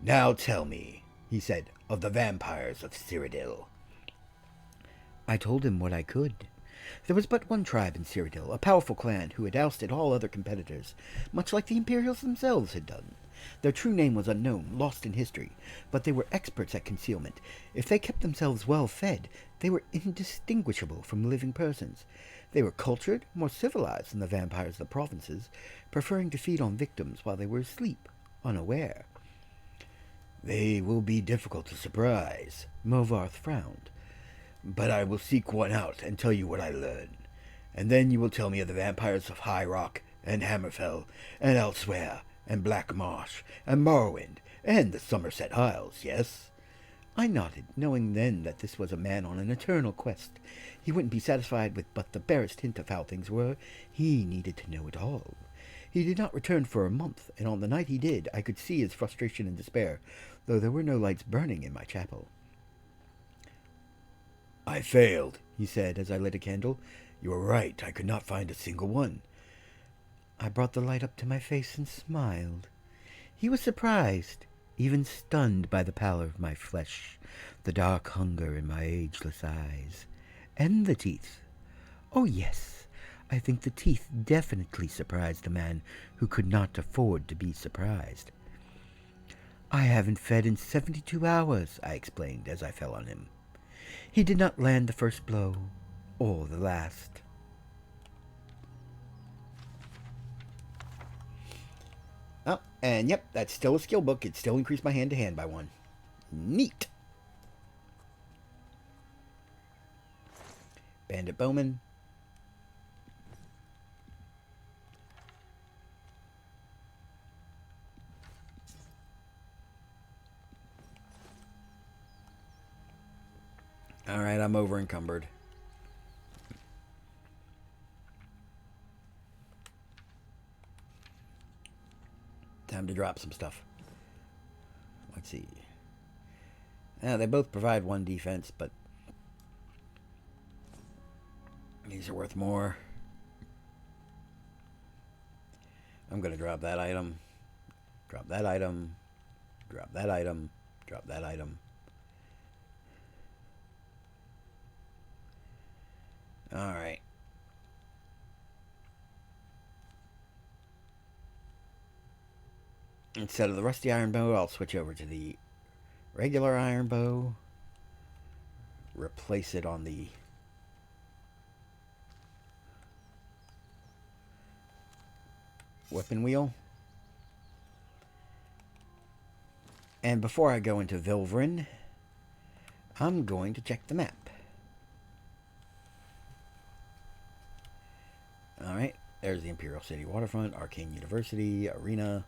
Now tell me, he said, of the vampires of Cyrodiil. I told him what I could. There was but one tribe in Cyrodiil, a powerful clan who had ousted all other competitors, much like the Imperials themselves had done. Their true name was unknown, lost in history, but they were experts at concealment. If they kept themselves well fed, they were indistinguishable from living persons. They were cultured, more civilized than the vampires of the provinces, preferring to feed on victims while they were asleep, unaware. They will be difficult to surprise, Movarth frowned. But I will seek one out and tell you what I learn. And then you will tell me of the vampires of High Rock, and Hammerfell, and elsewhere, and Black Marsh, and Morrowind, and the Somerset Isles, yes? I nodded, knowing then that this was a man on an eternal quest. He wouldn't be satisfied with but the barest hint of how things were. He needed to know it all. He did not return for a month, and on the night he did, I could see his frustration and despair, though there were no lights burning in my chapel. I failed, he said as I lit a candle. You were right, I could not find a single one. I brought the light up to my face and smiled. He was surprised, even stunned by the pallor of my flesh, the dark hunger in my ageless eyes, and the teeth. Oh yes, I think the teeth definitely surprised a man who could not afford to be surprised. I haven't fed in 72 hours, I explained as I fell on him. He did not land the first blow, or the last. Oh, and yep, that's still a skill book. It still increased my hand-to-hand by one. Neat. Bandit Bowman. Alright, I'm over encumbered. Time to drop some stuff. Let's see. They both provide one defense, but these are worth more. I'm going to drop that item. Drop that item. Drop that item. Drop that item. Alright. Instead of the rusty iron bow, I'll switch over to the regular iron bow. Replace it on the weapon wheel. And before I go into Vilvrin, I'm going to check the map. Alright, there's the Imperial City Waterfront, Arcane University, Arena,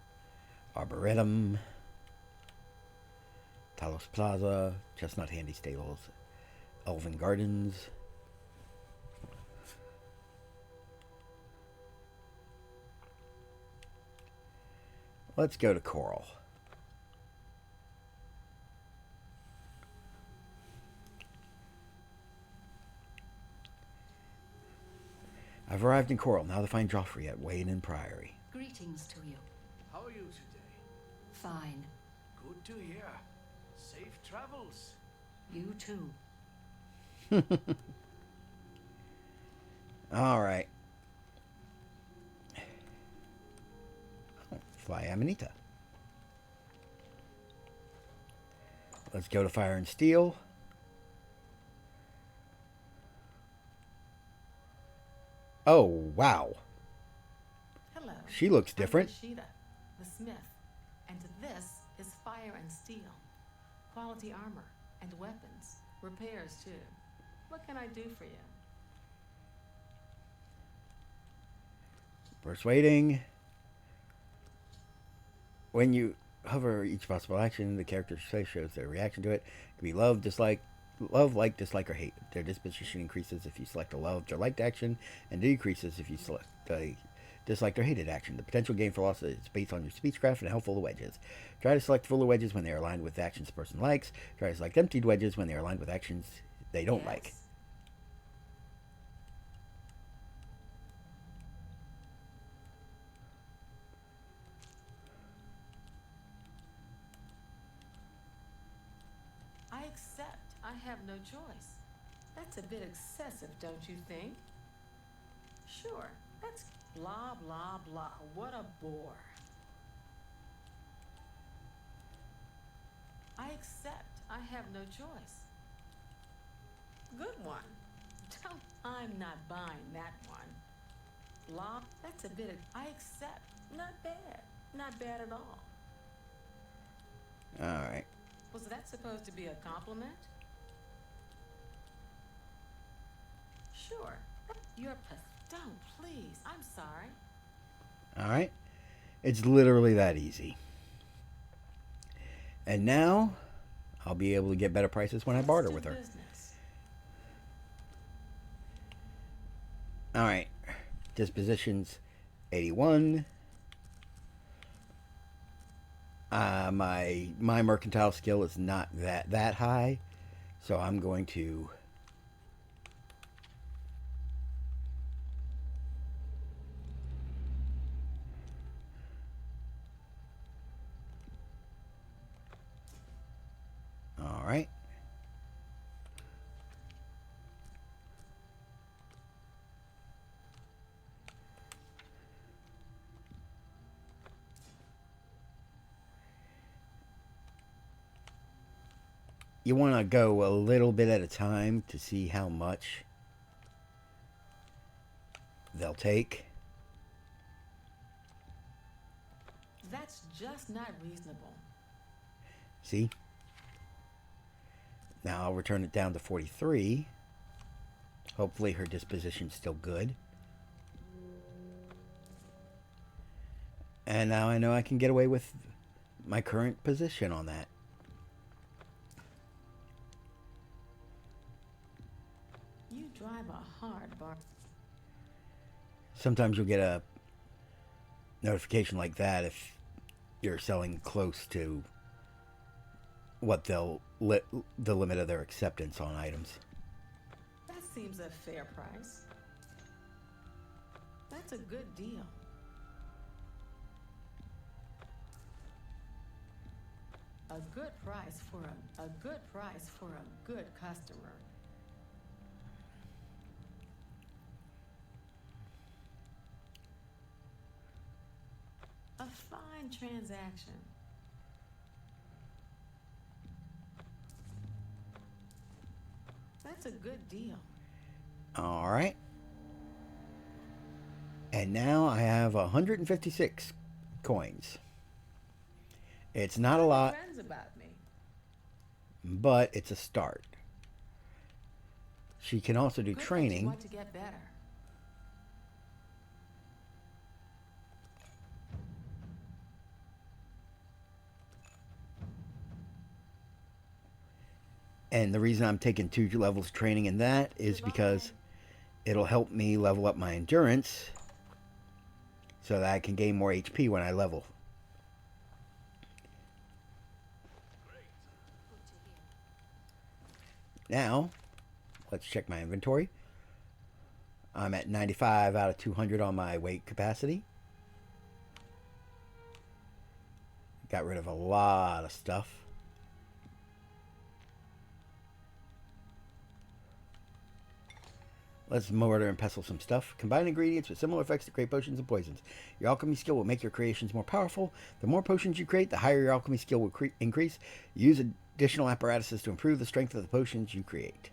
Arboretum, Talos Plaza, Chestnut Handy Stables, Elven Gardens. Let's go to Coral. I've arrived in Coral, now to find Joffrey at Wayne and Priory. Greetings to you. How are you today? Fine. Good to hear. Safe travels. You too. Alright. Oh, Fly Amanita. Let's go to Fire and Steel. Oh, wow. Hello. She looks different. I'm Rashida, the smith, and this is Fire and Steel. Quality armor and weapons. Repairs, too. What can I do for you? Persuading. When you hover each possible action, the character's face shows their reaction to it. It can be love, dislike, dislike, or hate. Their disposition increases if you select a loved or liked action, and decreases if you select a disliked or hated action. The potential gain for loss is based on your speechcraft and how full of wedges. Try to select full of wedges when they are aligned with actions the person likes. Try to select emptied wedges when they are aligned with actions they don't like. accept I have no choice. That's a bit excessive, don't you think? Sure, that's blah, blah, blah. What a bore. I accept I have no choice. Good one. Don't, I'm not buying that one. Blah, that's a bit of, I accept. Not bad. Not bad at all. Alright. Was that supposed to be a compliment? Sure. You're don't, please. I'm sorry. Alright. It's literally that easy. And now, I'll be able to get better prices when I barter with her. Business. Alright. Dispositions 81. My mercantile skill is not that high, so I'm going to all right. You want to go a little bit at a time to see how much they'll take. That's just not reasonable. See? Now I'll return it down to 43. Hopefully her disposition's still good. And now I know I can get away with my current position on that. You drive a hard bar. Sometimes you'll get a notification like that if you're selling close to what the limit of their acceptance on items. That seems a fair price. That's a good deal. A good price for a good customer. A fine transaction. That's a good deal. All right. And now I have 156 coins. It's not a lot, Friends about me. but it's a start. She can also do Good that you training. want to get better. And the reason I'm taking 2 levels training in that is because it'll help me level up my endurance so that I can gain more HP when I level. Now, let's check my inventory. I'm at 95 out of 200 on my weight capacity. Got rid of a lot of stuff. Let's mortar and pestle some stuff. Combine ingredients with similar effects to create potions and poisons. Your alchemy skill will make your creations more powerful. The more potions you create, the higher your alchemy skill will increase. Use additional apparatuses to improve the strength of the potions you create.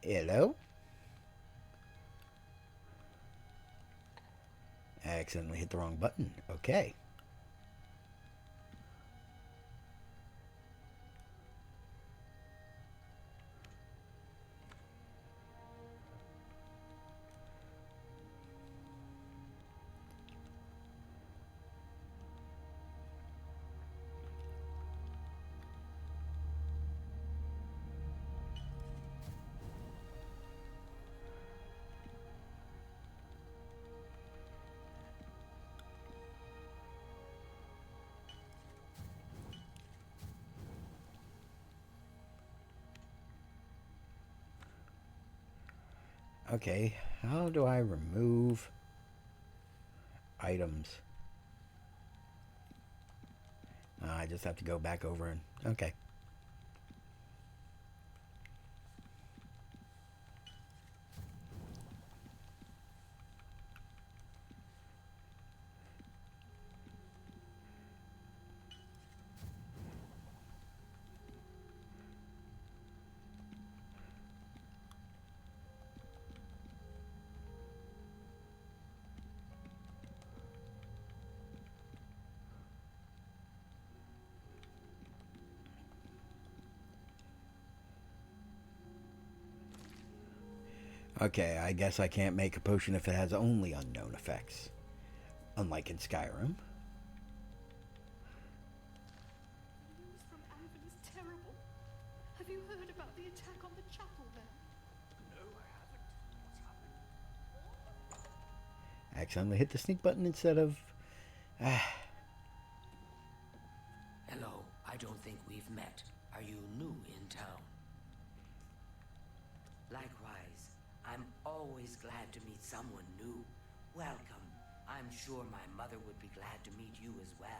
Hello? I accidentally hit the wrong button. Okay. Okay, how do I remove items? I just have to go back over and... Okay. Okay, I guess I can't make a potion if it has only unknown effects. Unlike in Skyrim. The news from Anvil is terrible. Have you heard about the attack on the chapel there? No, I haven't. What's happened? Accidentally hit the sneak button instead of... Hello, I don't think we've met. Are you new in town? Likewise, I'm always glad to meet someone new. Welcome. I'm sure my mother would be glad to meet you as well.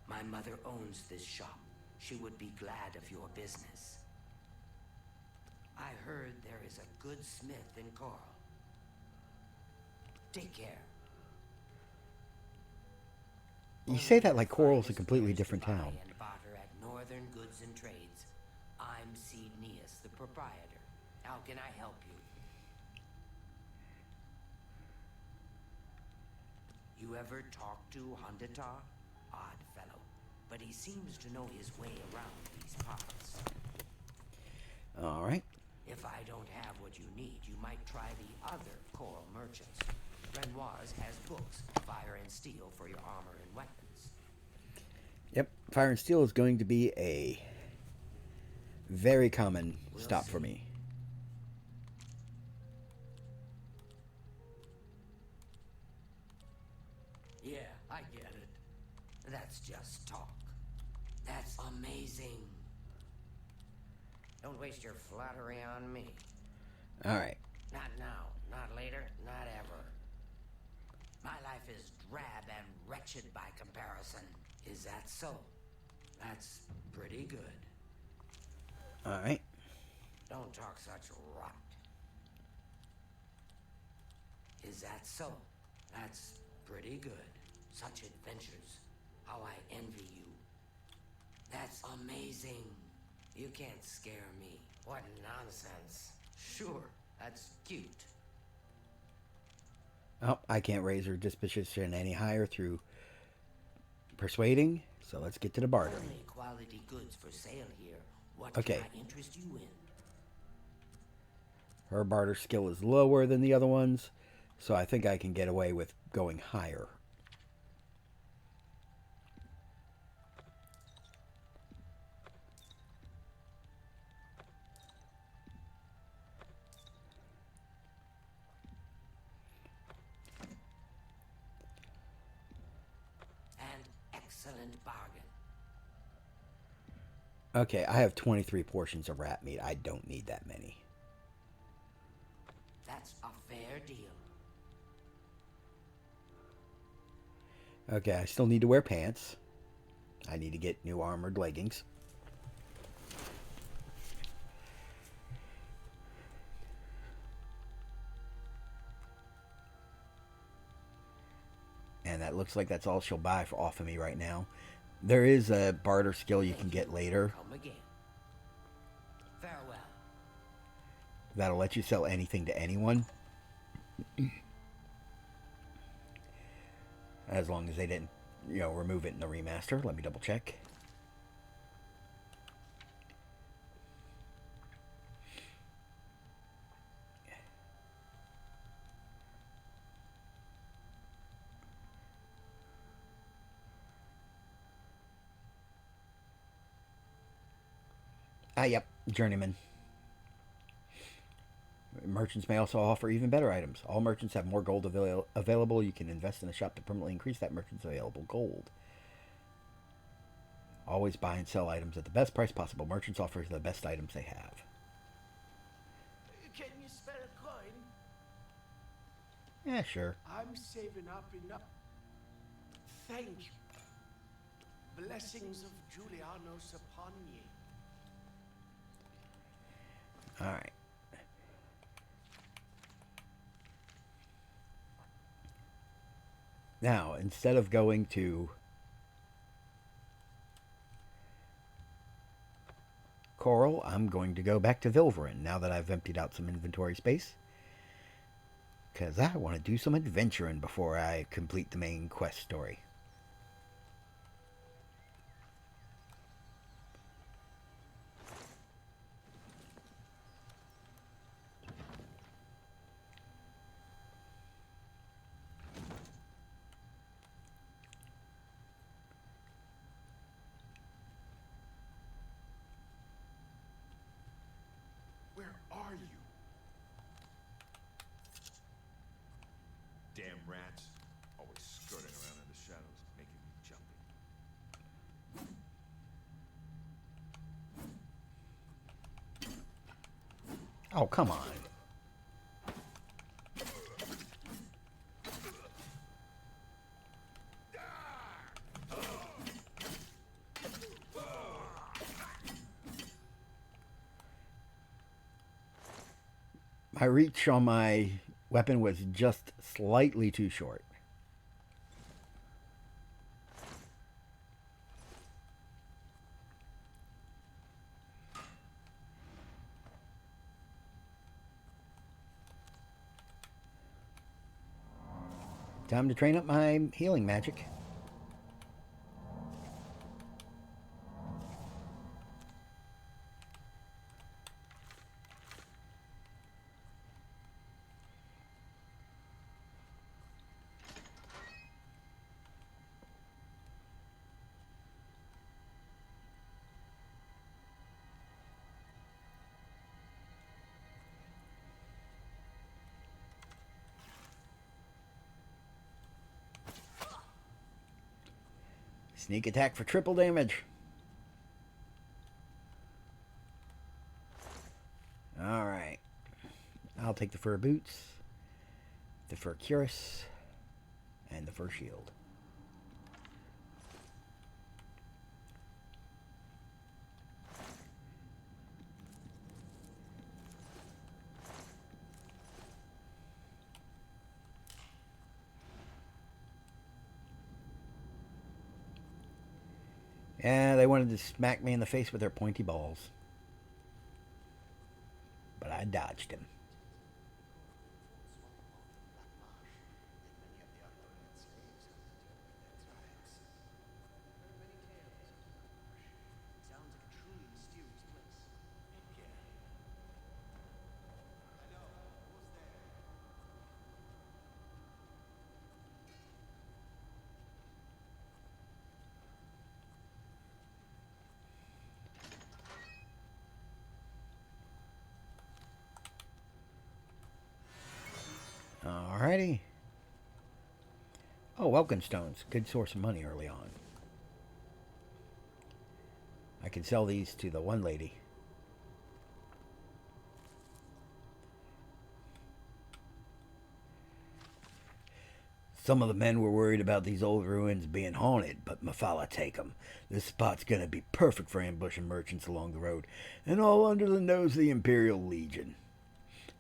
My mother owns this shop. She would be glad of your business. I heard there is a good smith in Coral. Take care. You say that like Coral's a completely different Buy town. and barter at Northern Goods and Trades. I'm Cednius, the proprietor. How can I help you? You ever talk to Hondatar? Odd fellow, but he seems to know his way around these parts. Alright. If I don't have what you need, you might try the other Coral merchants. Renoir's has books, fire and steel for your armor and weapons. Yep, fire and steel is going to be a very common stop for me. Yeah, I get it. That's just talk. That's amazing. Don't waste your flattery on me. Alright. Not now, not later, not ever. My life is drab and wretched by comparison. Is that so? That's pretty good. Alright. Don't talk such rot. Is that so? That's pretty good. Such adventures. How I envy you. That's amazing. You can't scare me. What nonsense. Sure, that's cute. Oh, I can't raise her disposition any higher through persuading, so let's get to the bartering. Only quality goods for sale here. What Okay. can I interest you in? Her barter skill is lower than the other ones, so I think I can get away with going higher. An excellent bargain. Okay, I have 23 portions of rat meat. I don't need that many. That's a fair deal. Okay, I still need to wear pants. I need to get new armored leggings. And that looks like that's all she'll buy off of me right now. There is a barter skill you can get later. Come again. Farewell. That'll let you sell anything to anyone. As long as they didn't, remove it in the remaster. Let me double check. Yep, Journeyman. Merchants may also offer even better items. All merchants have more gold available. You can invest in a shop to permanently increase that merchant's available gold. Always buy and sell items at the best price possible. Merchants offer the best items they have. Yeah, sure. I'm saving up enough. Thank you. Blessings of Julianos upon ye. Alright. Now, instead of going to Coral, I'm going to go back to Vilverin now that I've emptied out some inventory space. Because I want to do some adventuring before I complete the main quest story. Where are you? Damn rats. Always skirting around in the shadows, making me jumpy. Oh, come on. My reach on my weapon was just slightly too short. Time to train up my healing magic. Sneak attack for triple damage. Alright. I'll take the fur boots, the fur cuirass, and the fur shield. Yeah, they wanted to smack me in the face with their pointy balls. But I dodged him. Alrighty. Oh, Welkin Stones. Good source of money early on. I can sell these to the one lady. Some of the men were worried about these old ruins being haunted, but Mafala take 'em. This spot's gonna be perfect for ambushing merchants along the road, and all under the nose of the Imperial Legion.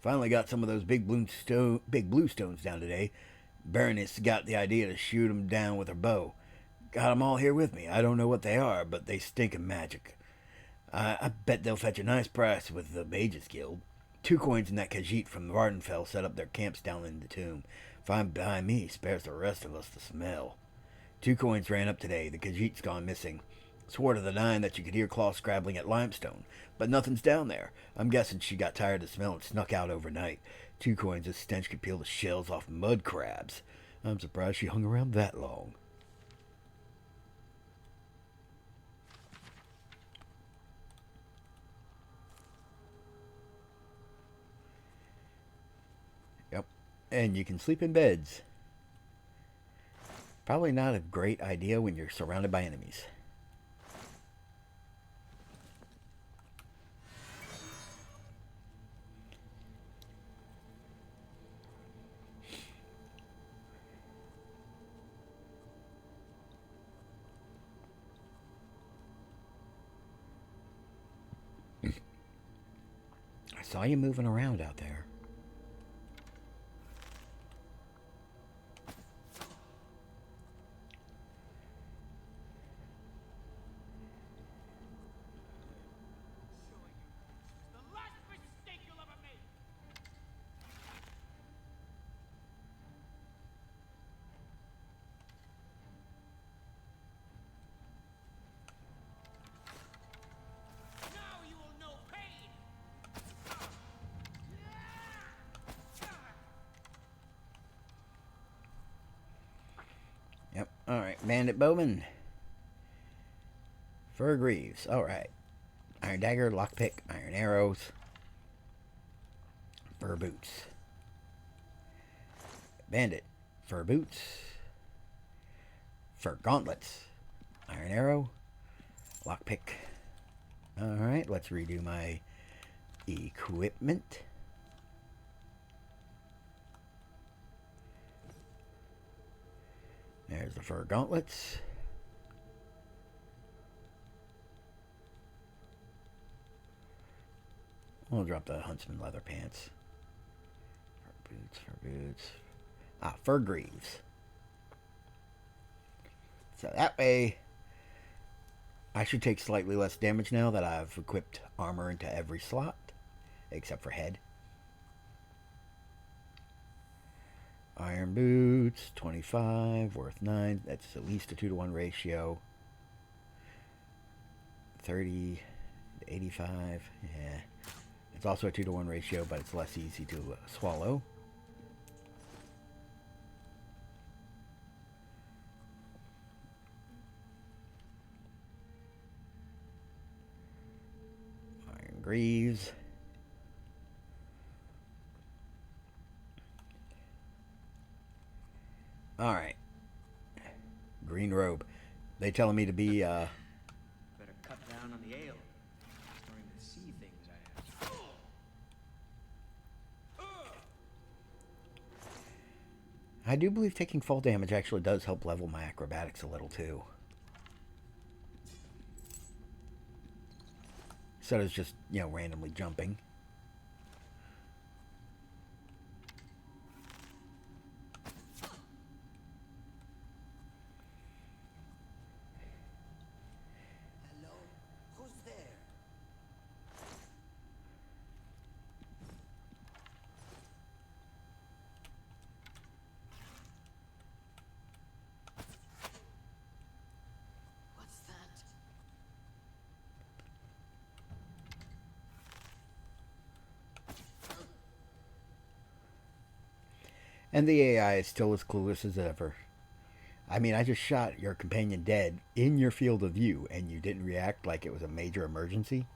Finally got some of those big blue stones down today. Baroness got the idea to shoot 'em down with her bow. Got 'em all here with me. I don't know what they are, but they stink of magic. I bet they'll fetch a nice price with the Mages Guild. 2 coins in that Khajiit from Vardenfell set up their camps down in the tomb. Fine by me, spares the rest of us the smell. 2 coins ran up today. The Khajiit's gone missing. Swore to the 9 that you could hear claw scrabbling at limestone, but nothing's down there. I'm guessing she got tired of the smell and snuck out overnight. 2 coins, this stench could peel the shells off mud crabs. I'm surprised she hung around that long. Yep, and you can sleep in beds. Probably not a great idea when you're surrounded by enemies. I saw you moving around out there. The last mistake you'll ever make. Now you will know pain. Yep. Alright, Bandit Bowman. Fur Greaves. Alright. Iron Dagger, Lockpick, Iron Arrows. Fur Boots. Bandit. Fur Boots. Fur Gauntlets. Iron Arrow. Lockpick. Alright, let's redo my equipment. There's the fur gauntlets. We'll drop the huntsman leather pants. Fur boots, fur boots. Ah, fur greaves. So that way, I should take slightly less damage now that I've equipped armor into every slot, except for head. Iron boots, 25, worth 9. That's at least a 2-to-1 ratio. 30 to 85. Yeah. It's also a 2-to-1 ratio, but it's less easy to swallow. Iron greaves. Alright. Green robe. They telling me to be, Better cut down on the ale. I'm starting to see things I have. I do believe taking fall damage actually does help level my acrobatics a little too. Instead of just, randomly jumping. Hello? Who's there? What's that? And the AI is still as clueless as ever. I mean, I just shot your companion dead in your field of view, and you didn't react like it was a major emergency?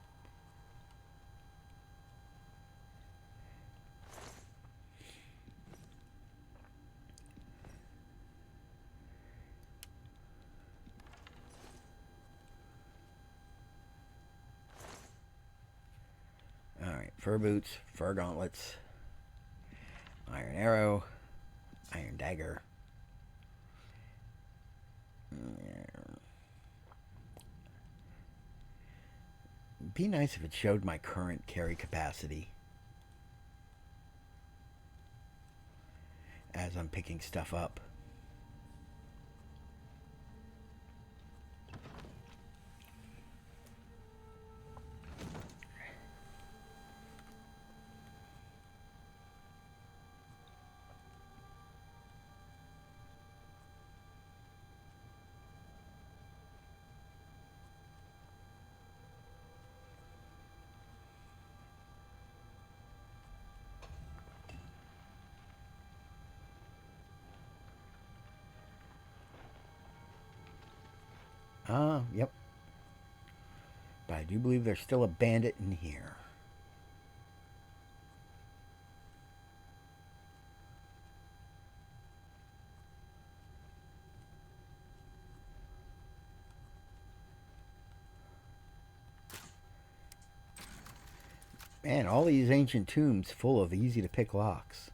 Alright, fur boots, fur gauntlets, iron arrow, iron dagger. It'd be nice if it showed my current carry capacity as I'm picking stuff up. Yep. But I do believe there's still a bandit in here. Man, all these ancient tombs full of easy to pick locks.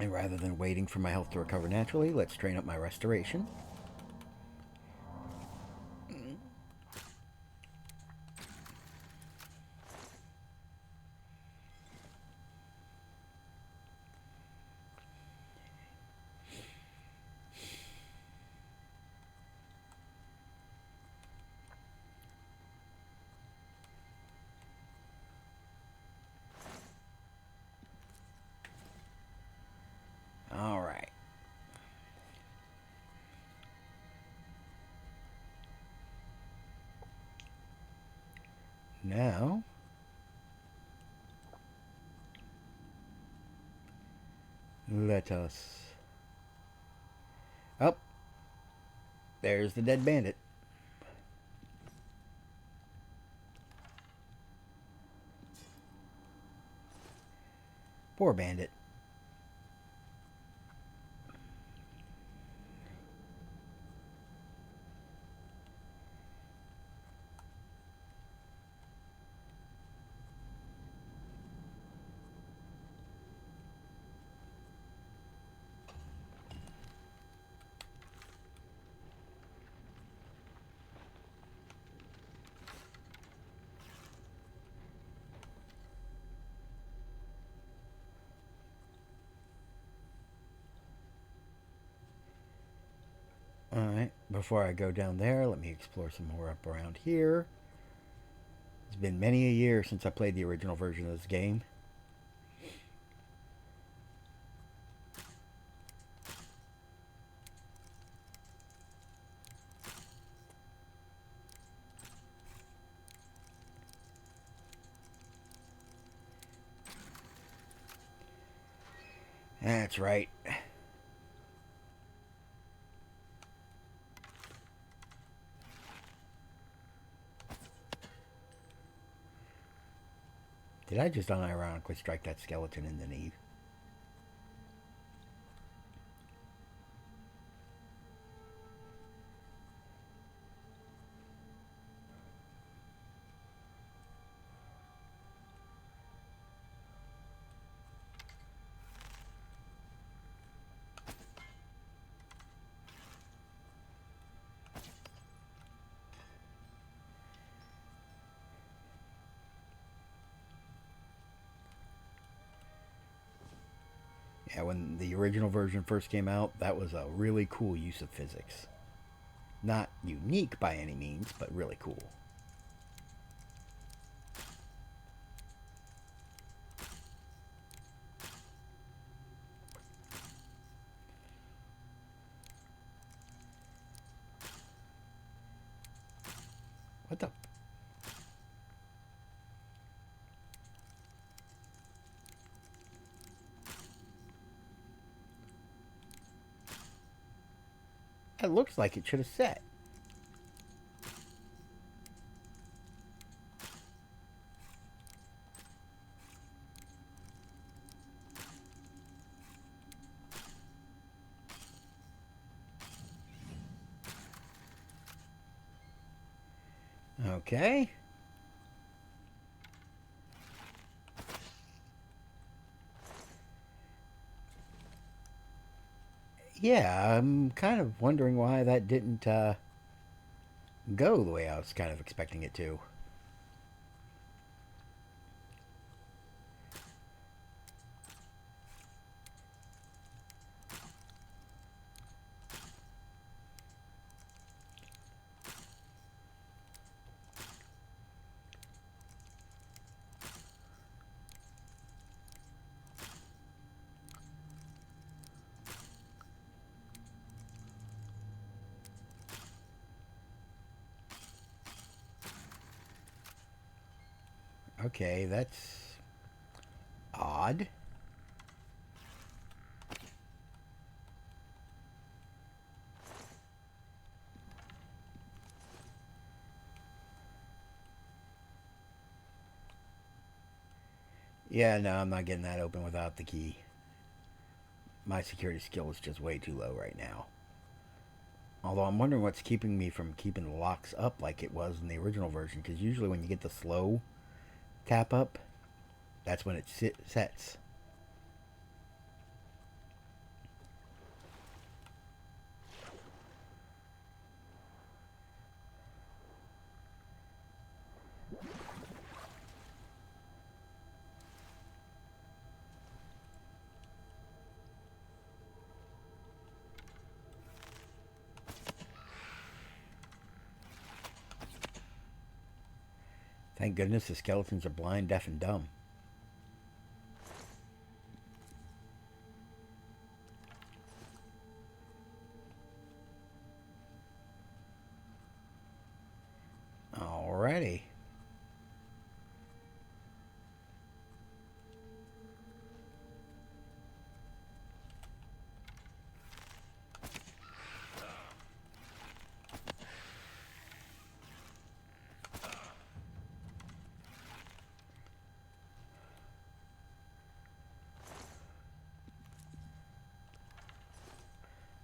And rather than waiting for my health to recover naturally, let's train up my restoration. All right. Now, let us... Oh, there's the dead bandit. Poor bandit. Alright, before I go down there, let me explore some more up around here. It's been many a year since I played the original version of this game. That's right. Did I just unironically strike that skeleton in the knee? Yeah, when the original version first came out, that was a really cool use of physics. Not unique by any means, but really cool. What the... It looks like it should have set. Okay. Yeah, I'm kind of wondering why that didn't go the way I was kind of expecting it to. Okay, that's odd. Yeah, no, I'm not getting that open without the key. My security skill is just way too low right now. Although I'm wondering what's keeping me from keeping the locks up like it was in the original version, because usually when you get the slow tap up, that's when it sets. Thank goodness the skeletons are blind, deaf, and dumb. Alrighty.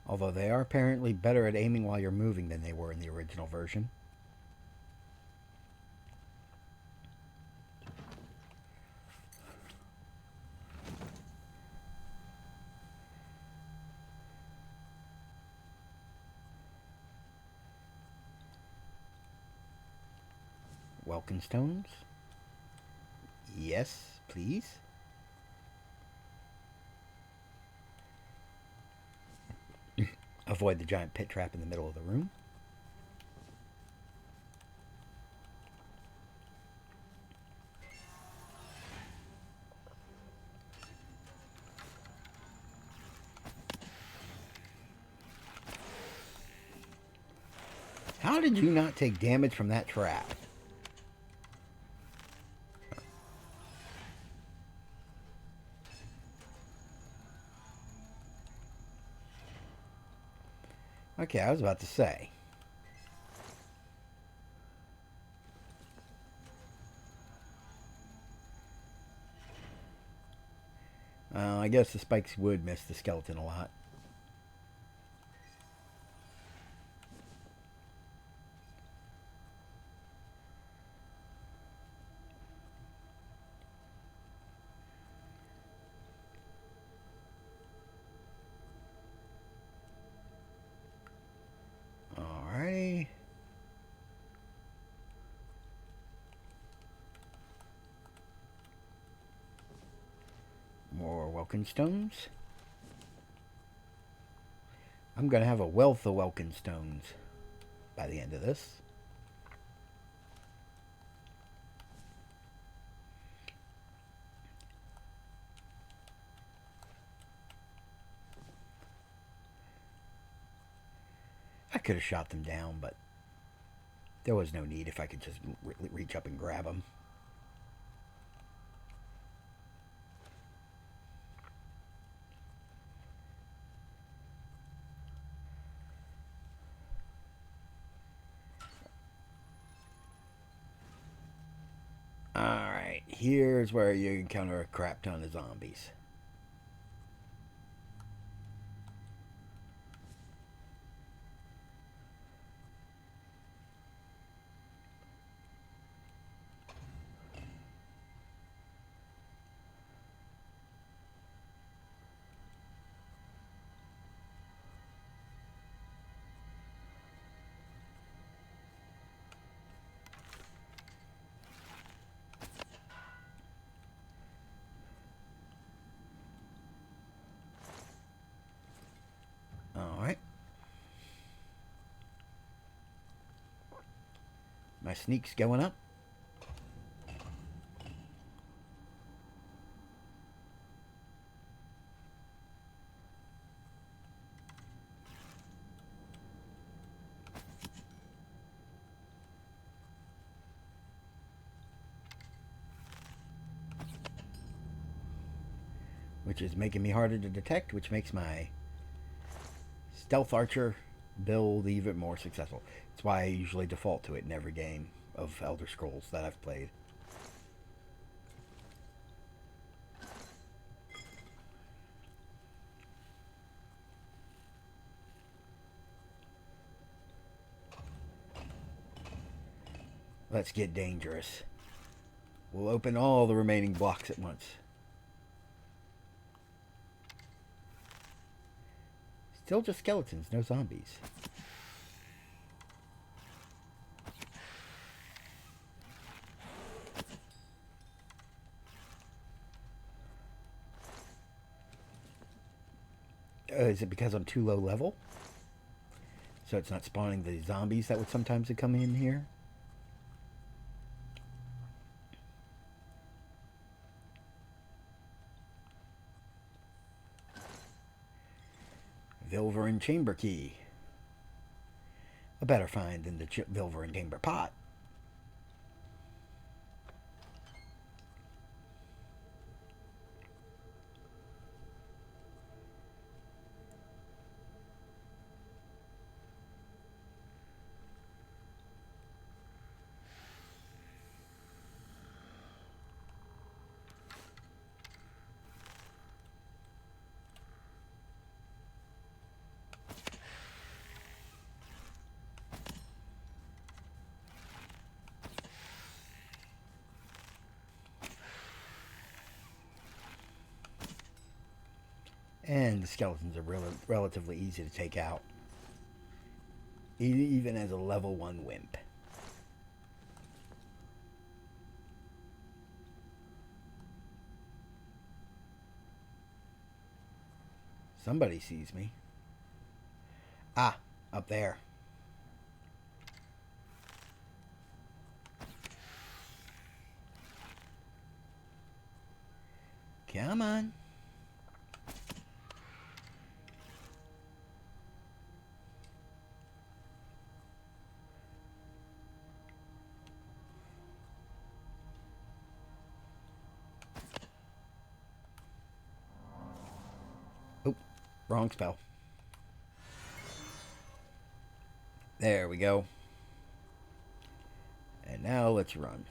Although they are apparently better at aiming while you're moving than they were in the original version. Welkin stones? Yes, please. Avoid the giant pit trap in the middle of the room. How did you not take damage from that trap? Okay, I was about to say. I guess the spikes would miss the skeleton a lot. Alrighty. More Welkin stones. I'm going to have a wealth of Welkin stones by the end of this. I could have shot them down, but there was no need if I could just reach up and grab them. Alright, here's where you encounter a crap ton of zombies. Alright. My sneak's going up. Which is making me harder to detect, which makes my stealth archer build even more successful. That's why I usually default to it in every game of Elder Scrolls that I've played. Let's get dangerous. We'll open all the remaining blocks at once. Still just skeletons, no zombies. Is it because I'm too low level? So it's not spawning the zombies that would sometimes come in here? Vilverin chamber key. A better find than the Vilverin chamber pot. And the skeletons are relatively easy to take out, even as a level 1 wimp. Somebody sees me. Ah, up there. Come on. Oh, wrong spell. There we go. And now let's run.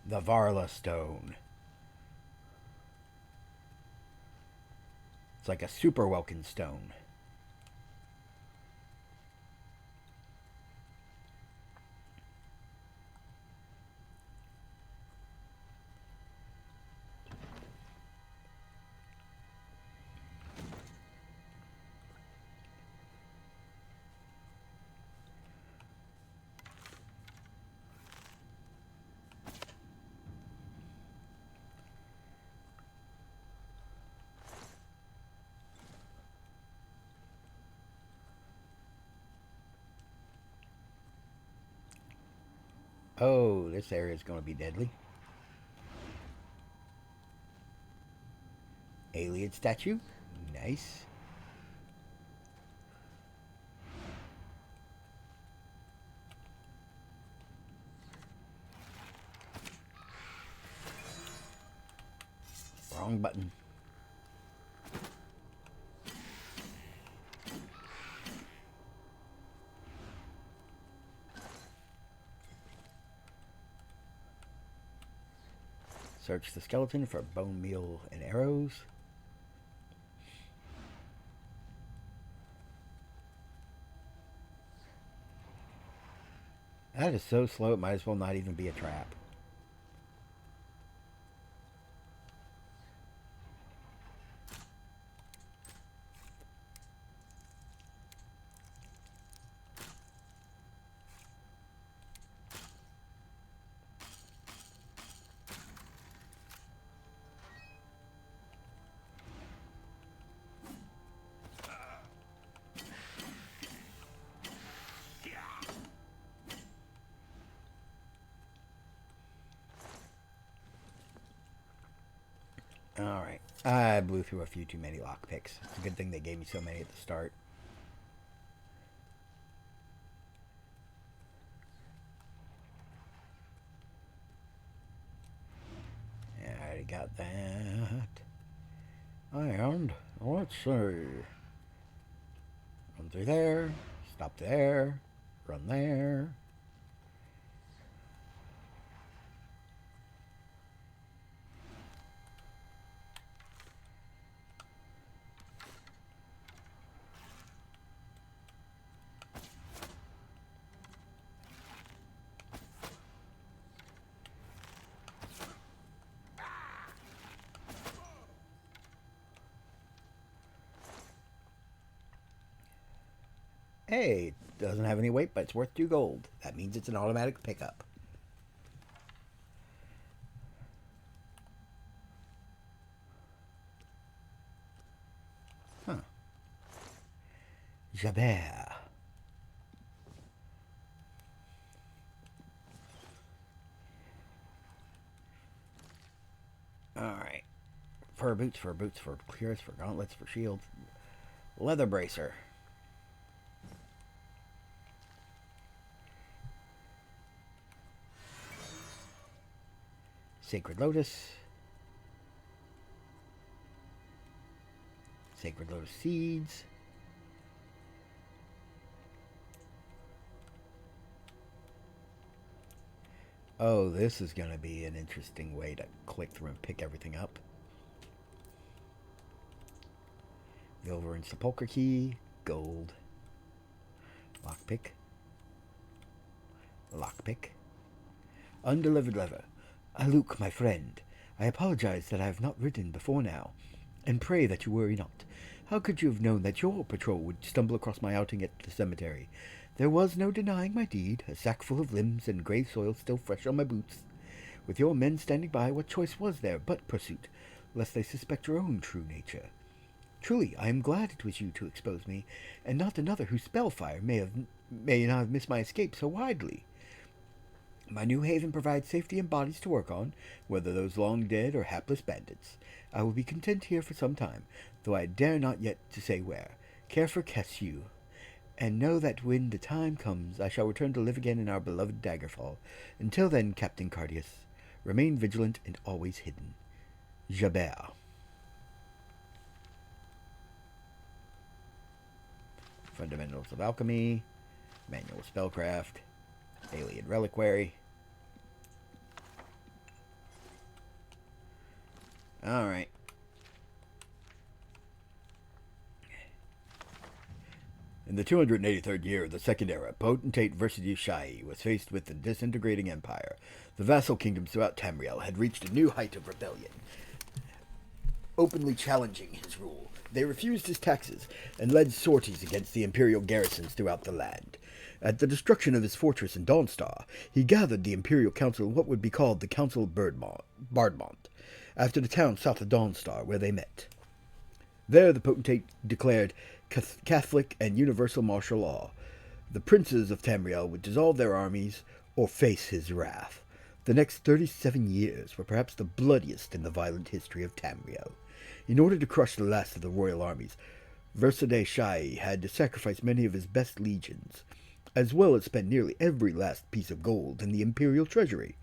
The Varla Stone. It's like a super Welkin stone. Oh, this area is going to be deadly. Alien statue. Nice. Wrong button. Search the skeleton for bone meal and arrows. That is so slow, it might as well not even be a trap. Alright. I blew through a few too many lockpicks. It's a good thing they gave me so many at the start. Yeah, I already got that. And let's see. Run through there. Stop there. Run there. Hey, it doesn't have any weight, but it's worth 2 gold. That means it's an automatic pickup. Huh. Jabert. Alright. Fur boots, for cuirass, for gauntlets, for shields. Leather bracer. Sacred Lotus. Sacred Lotus seeds. Oh, this is going to be an interesting way to click through and pick everything up. Silver and sepulcher key. Gold. Lockpick. Lockpick. Undelivered letter. Luke, my friend, I apologize that I have not written before now, and pray that you worry not. How could you have known that your patrol would stumble across my outing at the cemetery? There was no denying my deed, a sack full of limbs and grave soil still fresh on my boots. With your men standing by, what choice was there but pursuit, lest they suspect your own true nature? Truly, I am glad it was you to expose me, and not another whose spellfire may not have missed my escape so widely. My new haven provides safety and bodies to work on, whether those long dead or hapless bandits. I will be content here for some time, though I dare not yet to say where. Care for Cassu, and know that when the time comes, I shall return to live again in our beloved Daggerfall. Until then, Captain Cardius, remain vigilant and always hidden. Jabert. Fundamentals of Alchemy, Manual Spellcraft, Alien Reliquary. Alright. In the 283rd year of the Second Era, potentate Versidus Shai was faced with the disintegrating empire. The vassal kingdoms throughout Tamriel had reached a new height of rebellion, openly challenging his rule. They refused his taxes and led sorties against the imperial garrisons throughout the land. At the destruction of his fortress in Dawnstar, he gathered the imperial council in what would be called the Council of Bardmont, after the town south of Dawnstar, where they met. There the potentate declared Catholic and universal martial law. The princes of Tamriel would dissolve their armies or face his wrath. The next 37 years were perhaps the bloodiest in the violent history of Tamriel. In order to crush the last of the royal armies, Versidus Shai had to sacrifice many of his best legions, as well as spend nearly every last piece of gold in the imperial treasury.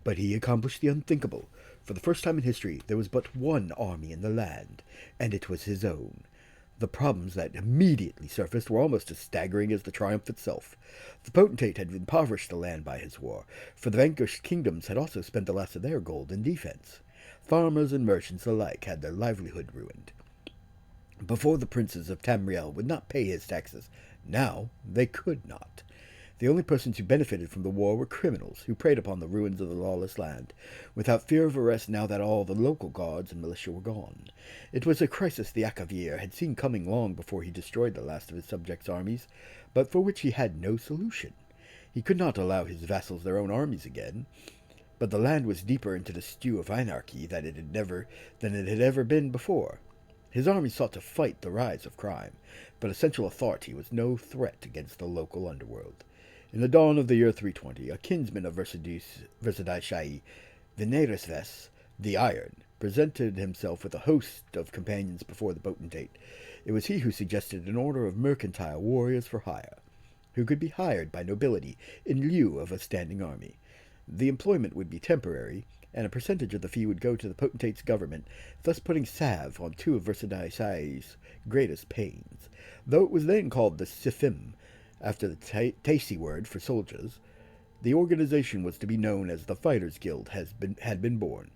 But he accomplished the unthinkable. For the first time in history, there was but one army in the land, and it was his own. The problems that immediately surfaced were almost as staggering as the triumph itself. The potentate had impoverished the land by his war, for the vanquished kingdoms had also spent the last of their gold in defense. Farmers and merchants alike had their livelihood ruined. Before, the princes of Tamriel would not pay his taxes. Now they could not. The only persons who benefited from the war were criminals who preyed upon the ruins of the lawless land, without fear of arrest now that all the local guards and militia were gone. It was a crisis the Akavir had seen coming long before he destroyed the last of his subjects' armies, but for which he had no solution. He could not allow his vassals their own armies again, but the land was deeper into the stew of anarchy than it had ever been before. His army sought to fight the rise of crime, but a central authority was no threat against the local underworld. In the dawn of the year 320, a kinsman of Versidus Shai, Venerisves, the Iron, presented himself with a host of companions before the potentate. It was he who suggested an order of mercantile warriors for hire, who could be hired by nobility in lieu of a standing army. The employment would be temporary, and a percentage of the fee would go to the potentate's government, thus putting salve on two of Versidus Shai's greatest pains. Though it was then called the Sifim, after the tasty word for soldiers, the organization was to be known as the Fighters' Guild had been born.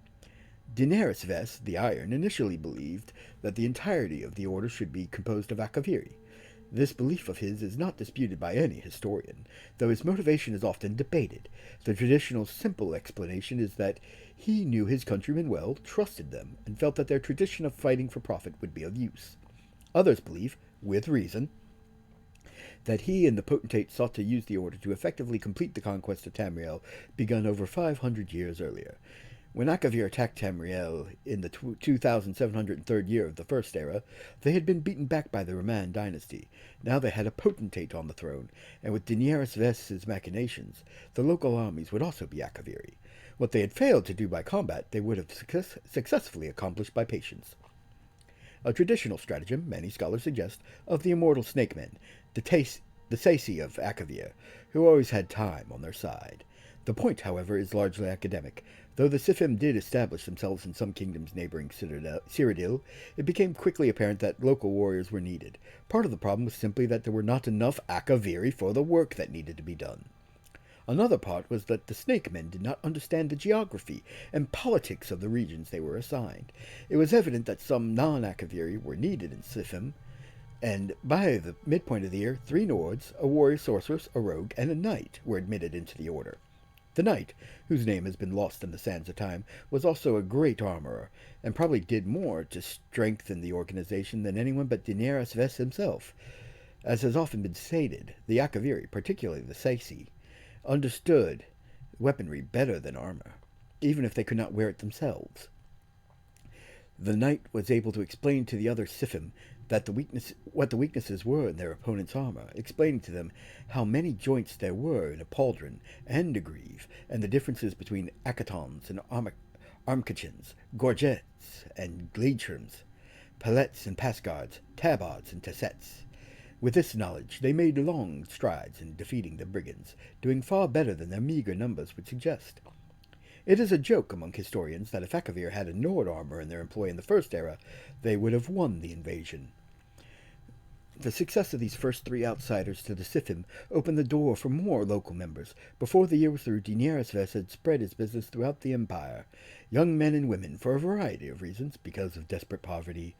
Venerisves, the Iron, initially believed that the entirety of the order should be composed of Akaviri. This belief of his is not disputed by any historian, though his motivation is often debated. The traditional simple explanation is that he knew his countrymen well, trusted them, and felt that their tradition of fighting for profit would be of use. Others believe, with reason, that he and the potentate sought to use the order to effectively complete the conquest of Tamriel, begun over 500 years earlier. When Akavir attacked Tamriel in the 2703rd year of the First Era, they had been beaten back by the Roman dynasty. Now they had a potentate on the throne, and with Daenerys Vess's machinations, the local armies would also be Akaviri. What they had failed to do by combat, they would have successfully accomplished by patience. A traditional stratagem, many scholars suggest, of the immortal snake men, the Saisi of Akavir, who always had time on their side. The point, however, is largely academic. Though the Sifim did establish themselves in some kingdoms neighboring Cyrodiil, it became quickly apparent that local warriors were needed. Part of the problem was simply that there were not enough Akaviri for the work that needed to be done. Another part was that the snake men did not understand the geography and politics of the regions they were assigned. It was evident that some non-Akaviri were needed in Sifim, and by the midpoint of the year, 3 Nords, a warrior sorceress, a rogue, and a knight were admitted into the order. The knight, whose name has been lost in the sands of time, was also a great armorer, and probably did more to strengthen the organization than anyone but Daenerys Vess himself. As has often been stated, the Akaviri, particularly the Saisi, understood weaponry better than armor, even if they could not wear it themselves. The knight was able to explain to the other Sifim that what the weaknesses were in their opponent's armor, explaining to them how many joints there were in a pauldron and a greave, and the differences between akatons and armkachins, gorgets and gleacherms, palettes and passguards, tabards and tassets. With this knowledge, they made long strides in defeating the brigands, doing far better than their meager numbers would suggest. It is a joke among historians that if Akavir had a Nord armor in their employ in the First Era, they would have won the invasion. The success of these first 3 outsiders to the Sifim opened the door for more local members. Before the year was through, Daenerys Vess had spread his business throughout the Empire. Young men and women, for a variety of reasons, because of desperate poverty,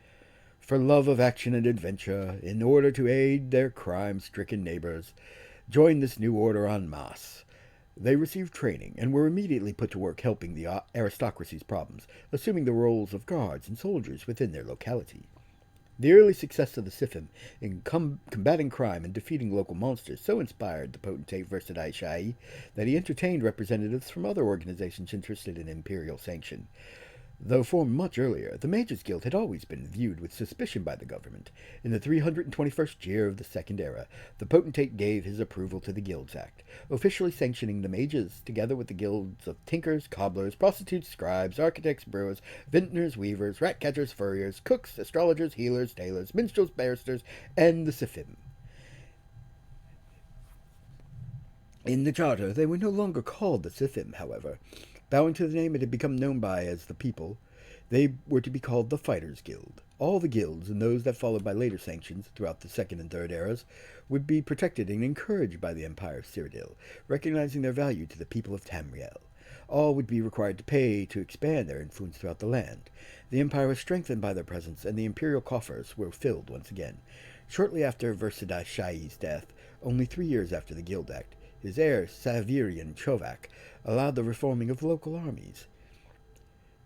for love of action and adventure, in order to aid their crime-stricken neighbors, joined this new order en masse. They received training and were immediately put to work helping the aristocracy's problems, assuming the roles of guards and soldiers within their locality. The early success of the Sifim in combating crime and defeating local monsters so inspired the potentate Versadai Shai that he entertained representatives from other organizations interested in imperial sanction. Though formed much earlier, the Mages Guild had always been viewed with suspicion by the government. In the 321st year of the Second Era, the potentate gave his approval to the Guilds Act, officially sanctioning the mages, together with the guilds of tinkers, cobblers, prostitutes, scribes, architects, brewers, vintners, weavers, rat-catchers, furriers, cooks, astrologers, healers, tailors, minstrels, barristers, and the Sifim. In the charter, they were no longer called the Sifim, however. Bowing to the name it had become known by as the People, they were to be called the Fighters Guild. All the guilds, and those that followed by later sanctions throughout the Second and Third Eras, would be protected and encouraged by the Empire of Cyrodiil, recognizing their value to the people of Tamriel. All would be required to pay to expand their influence throughout the land. The Empire was strengthened by their presence, and the imperial coffers were filled once again. Shortly after Versadai Shai's death, only 3 years after the Guild Act, his heir, Savirian Chovak, allowed the reforming of local armies.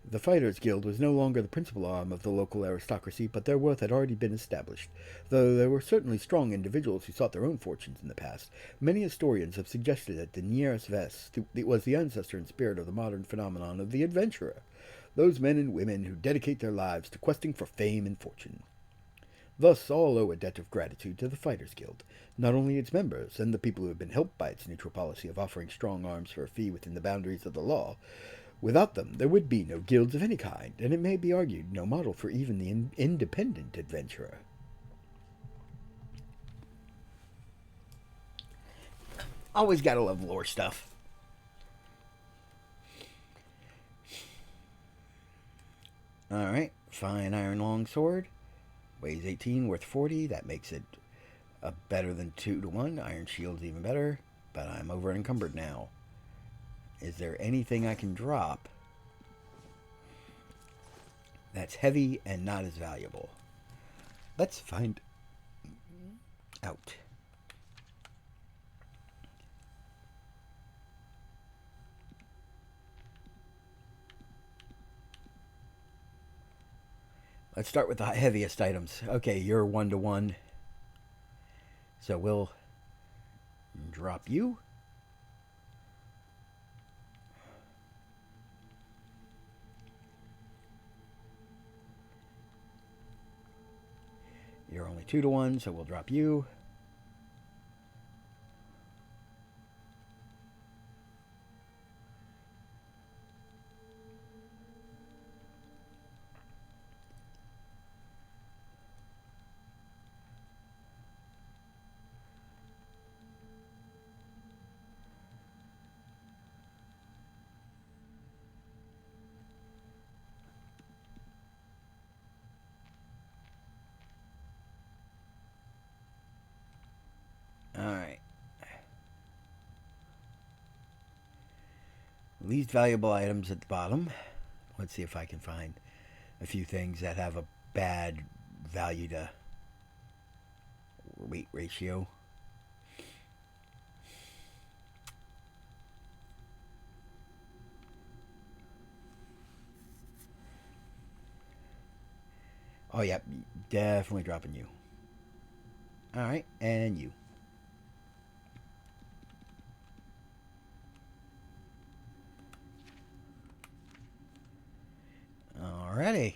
The Fighters Guild was no longer the principal arm of the local aristocracy, but their worth had already been established. Though there were certainly strong individuals who sought their own fortunes in the past, many historians have suggested that Daenerys Vess was the ancestor and spirit of the modern phenomenon of the adventurer, those men and women who dedicate their lives to questing for fame and fortune. Thus, all owe a debt of gratitude to the Fighters Guild, not only its members and the people who have been helped by its neutral policy of offering strong arms for a fee within the boundaries of the law. Without them, there would be no guilds of any kind, and it may be argued no model for even the independent adventurer. Always gotta love lore stuff. Alright, fine iron longsword. Weighs 18, worth 40. That makes it better than 2 to 1. Iron shield's even better, but I'm over encumbered now. Is there anything I can drop that's heavy and not as valuable? Let's find out. Let's start with the heaviest items. Okay, you're 1 to 1. So we'll drop you. You're only 2 to 1, so we'll drop you. Alright. Least valuable items at the bottom. Let's see if I can find a few things that have a bad value to weight ratio. Oh, yeah, definitely dropping you. Alright, and you. Alrighty.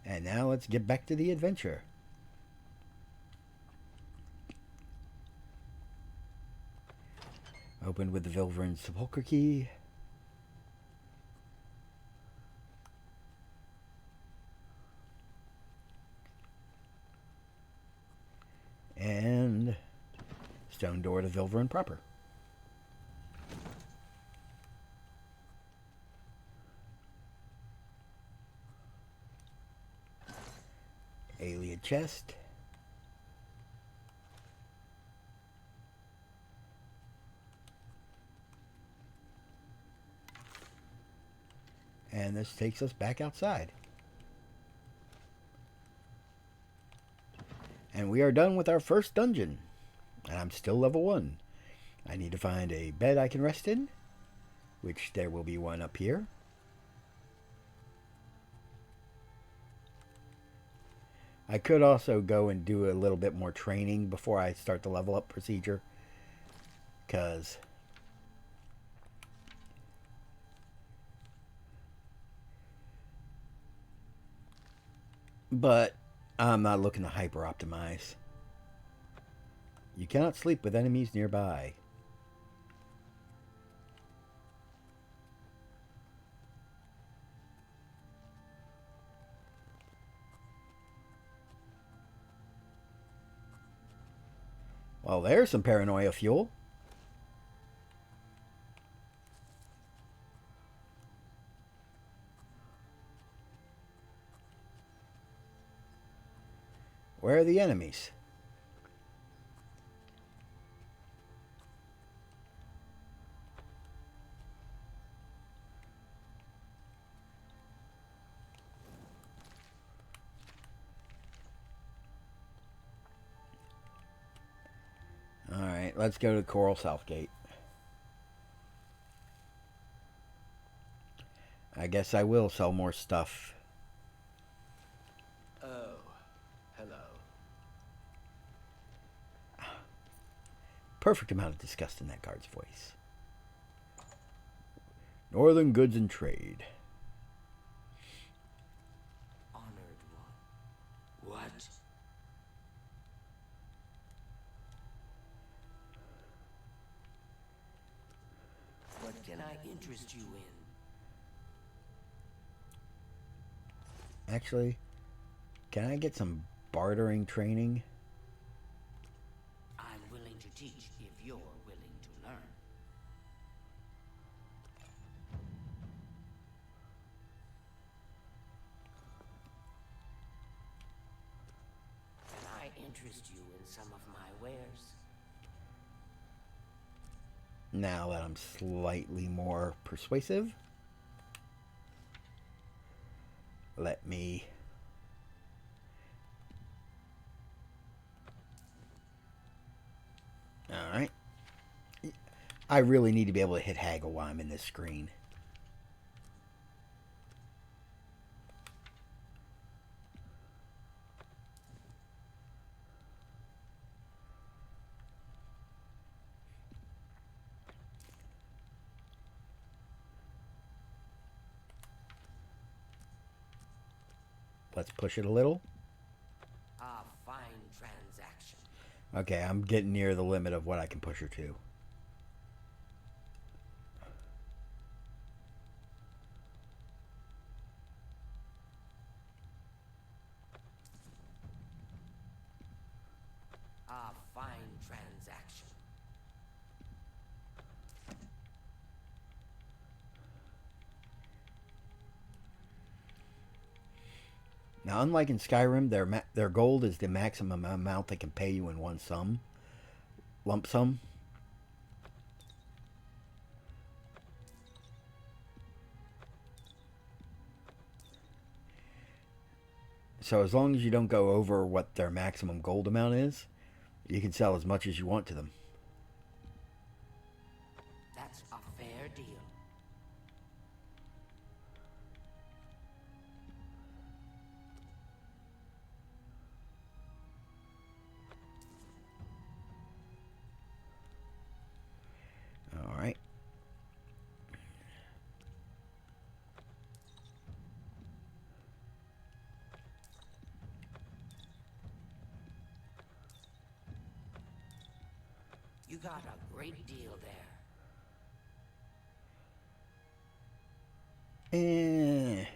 And now let's get back to the adventure. Opened with the Vilverin Sepulchre key. And stone door to Vilverin proper. Alien chest. And this takes us back outside. And we are done with our first dungeon. And I'm still level 1. I need to find a bed I can rest in, which there will be one up here. I could also go and do a little bit more training before I start the level up procedure, because but I'm not looking to hyper optimize. You cannot sleep with enemies nearby. Well, there's some paranoia fuel. Where are the enemies? Alright, let's go to Coral Southgate. I guess I will sell more stuff. Oh, hello. Perfect amount of disgust in that guard's voice. Northern Goods and Trade. Honored one. What? What can I interest you in? Actually, can I get some bartering training? I'm willing to teach if you're willing to learn. Can I interest you in some of my wares? Now that I'm slightly more persuasive, let me... Alright. I really need to be able to hit haggle while I'm in this screen. Let's push it a little. transaction. Okay, I'm getting near the limit of what I can push her to. A fine transaction. Now, unlike in Skyrim, their gold is the maximum amount they can pay you in one lump sum. So as long as you don't go over what their maximum gold amount is, you can sell as much as you want to them. That's a fair deal. All right. You got a great deal there.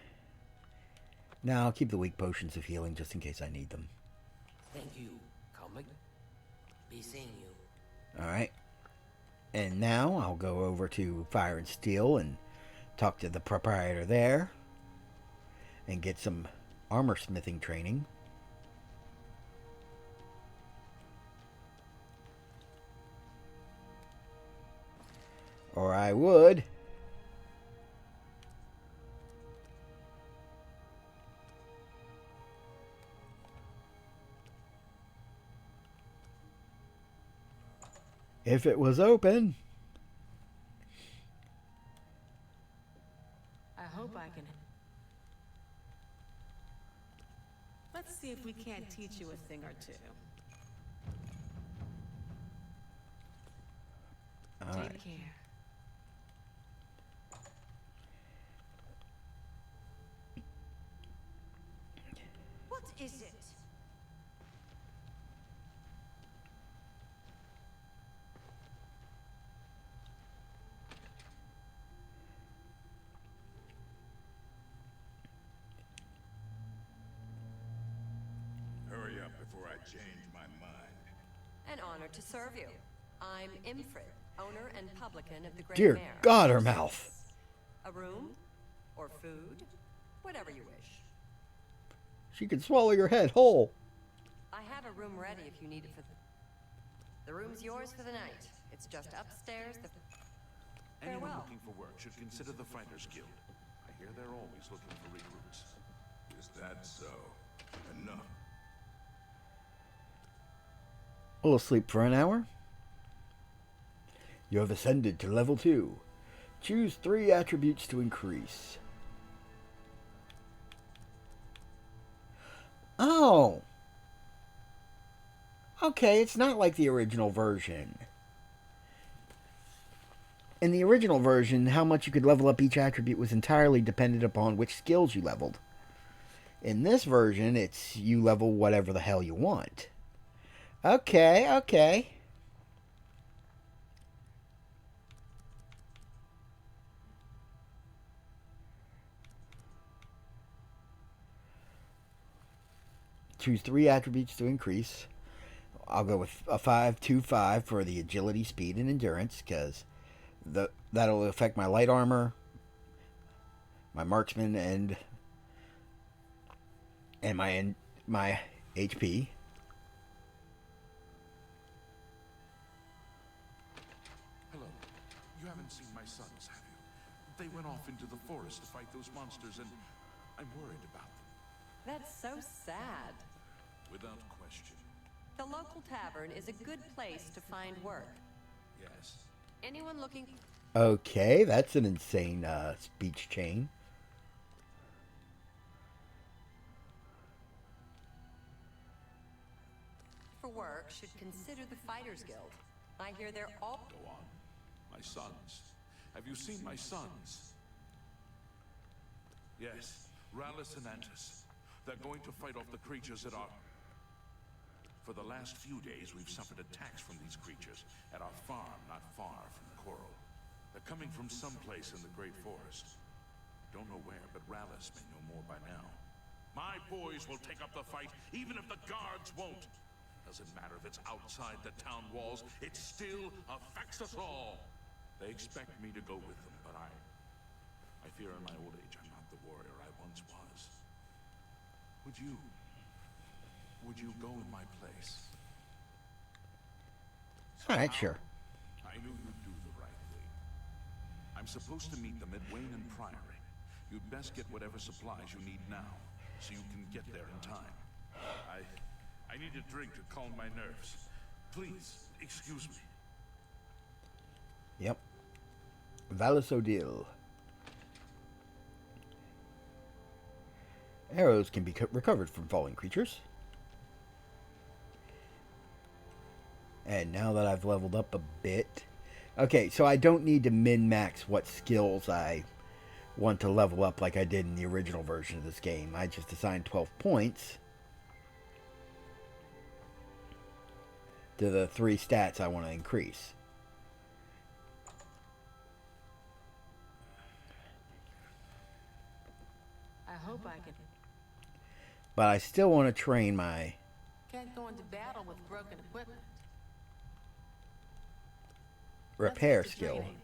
Now I'll keep the weak potions of healing just in case I need them. Thank you, Comic. Be seeing you. Alright. And now I'll go over to Fire and Steel and talk to the proprietor there. And get some armor smithing training. Or I would. If it was open. I hope I can. Let's see if we can't teach you a thing or two. All Take right. care. What is it? Hurry up before I change my mind. An honor to serve you. I'm Imfrid, owner and publican of the Great Dear Mare. God, her mouth. A room? Or food? Whatever you wish. She could swallow your head whole. I have a room ready if you need it for the room's yours for the night. It's just upstairs. Anyone Farewell. looking for work should consider the Fighters Guild. I hear they're always looking for recruits. Is that so? Enough. A little sleep for an hour. You have ascended to level 2. Choose 3 attributes to increase. Oh. Okay, it's not like the original version. In the original version, how much you could level up each attribute was entirely dependent upon which skills you leveled. In this version, it's you level whatever the hell you want. Okay, okay. Choose 3 attributes to increase. I'll go with a 5-2-5 for the agility, speed, and endurance, because that'll affect my light armor, my marksman, and my HP. Hello. You haven't seen my sons, have you? They went off into the forest to fight those monsters, and I'm worried about them. That's so sad. Without question. The local tavern is a good place to find work. Yes. Anyone looking Okay, that's an insane speech chain. for work should consider the Fighters Guild. I hear they're all... Go on. My sons. Have you seen my sons? Yes, Rallus and Antus. They're going to fight off the creatures at our... For the last few days, we've suffered attacks from these creatures at our farm not far from Coral. They're coming from someplace in the Great Forest. Don't know where, but Rallis may know more by now. My boys will take up the fight, even if the guards won't. Doesn't matter if it's outside the town walls, it still affects us all. They expect me to go with them, but I fear in my old age I'm not the warrior I once was. Would you go in my place? Alright, sure. I knew you'd do the right thing. I'm supposed to meet them at Wayne and Priory. You'd best get whatever supplies you need now, so you can get there in time. I need a drink to calm my nerves. Please, excuse me. Yep. Valis Odile. Arrows can be recovered from falling creatures. And now that I've leveled up a bit... Okay, so I don't need to min-max what skills I want to level up like I did in the original version of this game. I just assigned 12 points to the 3 stats I want to increase. I hope I can. But I still want to train my Can't go into battle with broken equipment. repair Let's get to skill. training.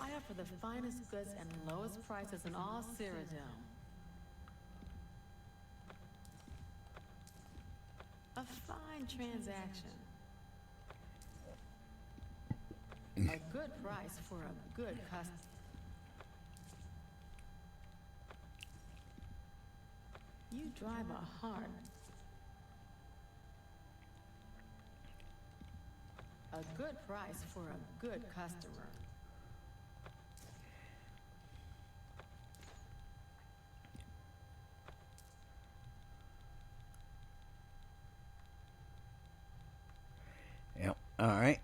I offer the finest goods and lowest prices in all Cyrodiil. A fine transaction. A good price for a good customer. You drive a hard. A good price for a good customer. Yep. Alright.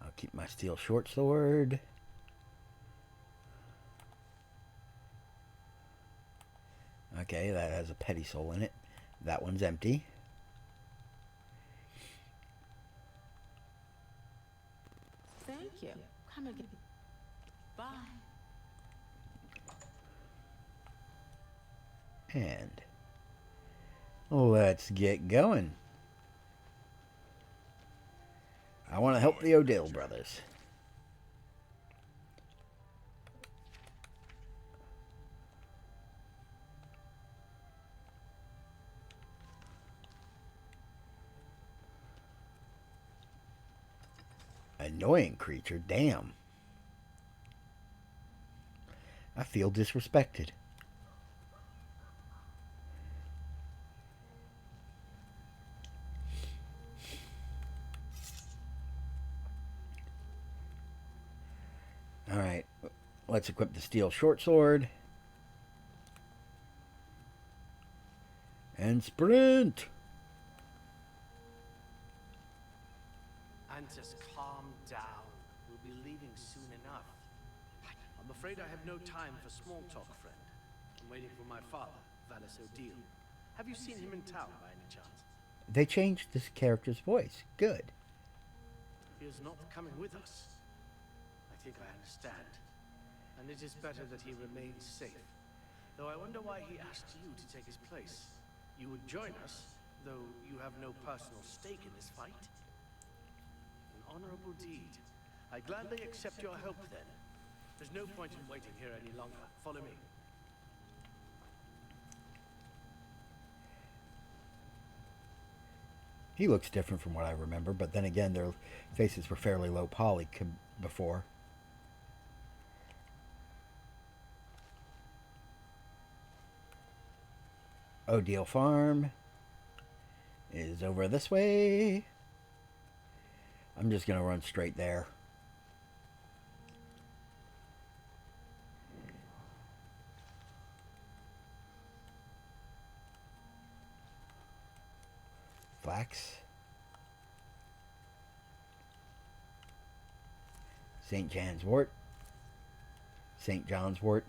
I'll keep my steel short sword. Okay, that has a petty soul in it. That one's empty. Thank you. Come again. Bye. And let's get going. I want to help the Odile brothers. Annoying creature, damn. I feel disrespected. Alright, let's equip the steel short sword. And sprint! Antis, calm down. We'll be leaving soon enough. I'm afraid I have no time for small talk, friend. I'm waiting for my father, Valis Odile. Have you seen him in town by any chance? They changed this character's voice. Good. He is not coming with us. I think I understand. And it is better that he remains safe. Though I wonder why he asked you to take his place. You would join us, though you have no personal stake in this fight. An honorable deed. I gladly accept your help then. There's no point in waiting here any longer. Follow me. He looks different from what I remember, but then again, their faces were fairly low poly before. Odile Farm is over this way. I'm just going to run straight there. Flax. St. John's wort. St. John's wort.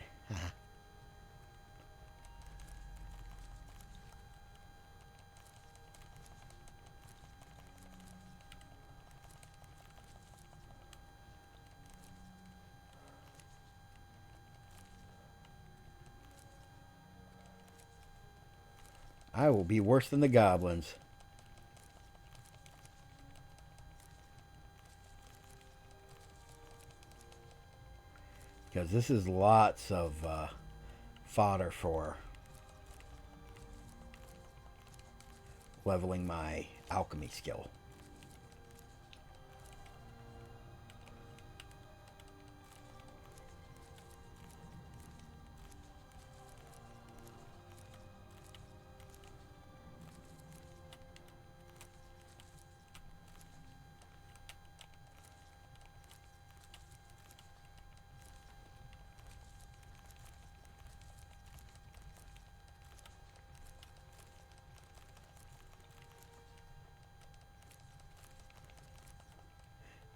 I will be worse than the goblins. Because this is lots of fodder for leveling my alchemy skill.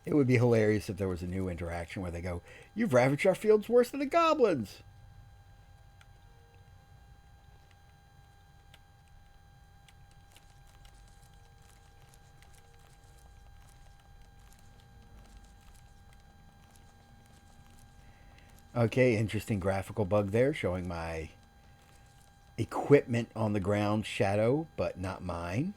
It would be hilarious if there was a new interaction where they go, "You've ravaged our fields worse than the goblins." Okay, interesting graphical bug there, showing my equipment on the ground shadow, but not mine.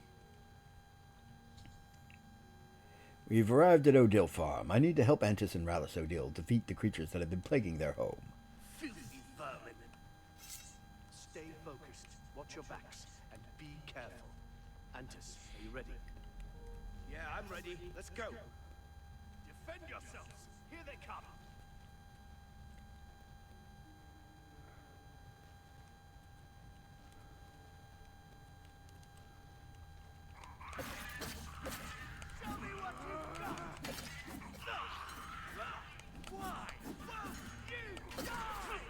We've arrived at Odile Farm. I need to help Antis and Rallus Odile defeat the creatures that have been plaguing their home. Filthy vermin. Stay focused, watch your backs, and be careful. Antis, are you ready? Yeah, I'm ready. Let's go. Defend yourselves. Here they come. Show me what you've got. Why won't you die?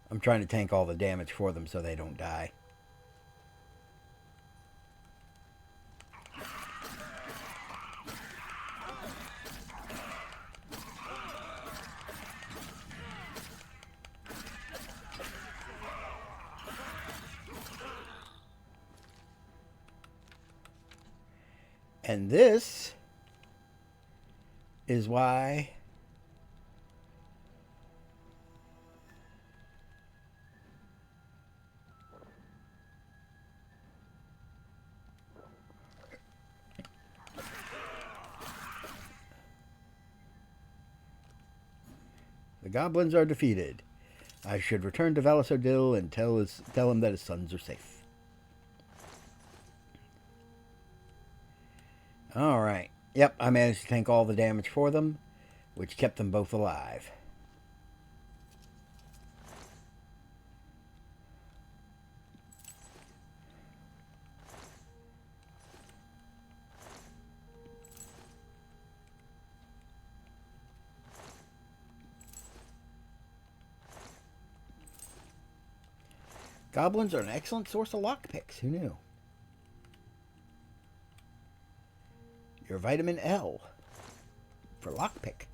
I'm trying to tank all the damage for them so they don't die. And this is why the goblins are defeated. I should return to Rallus Odile and tell him that his sons are safe. Alright. Yep, I managed to tank all the damage for them, which kept them both alive. Goblins are an excellent source of lockpicks. Who knew? Your vitamin L for lockpick.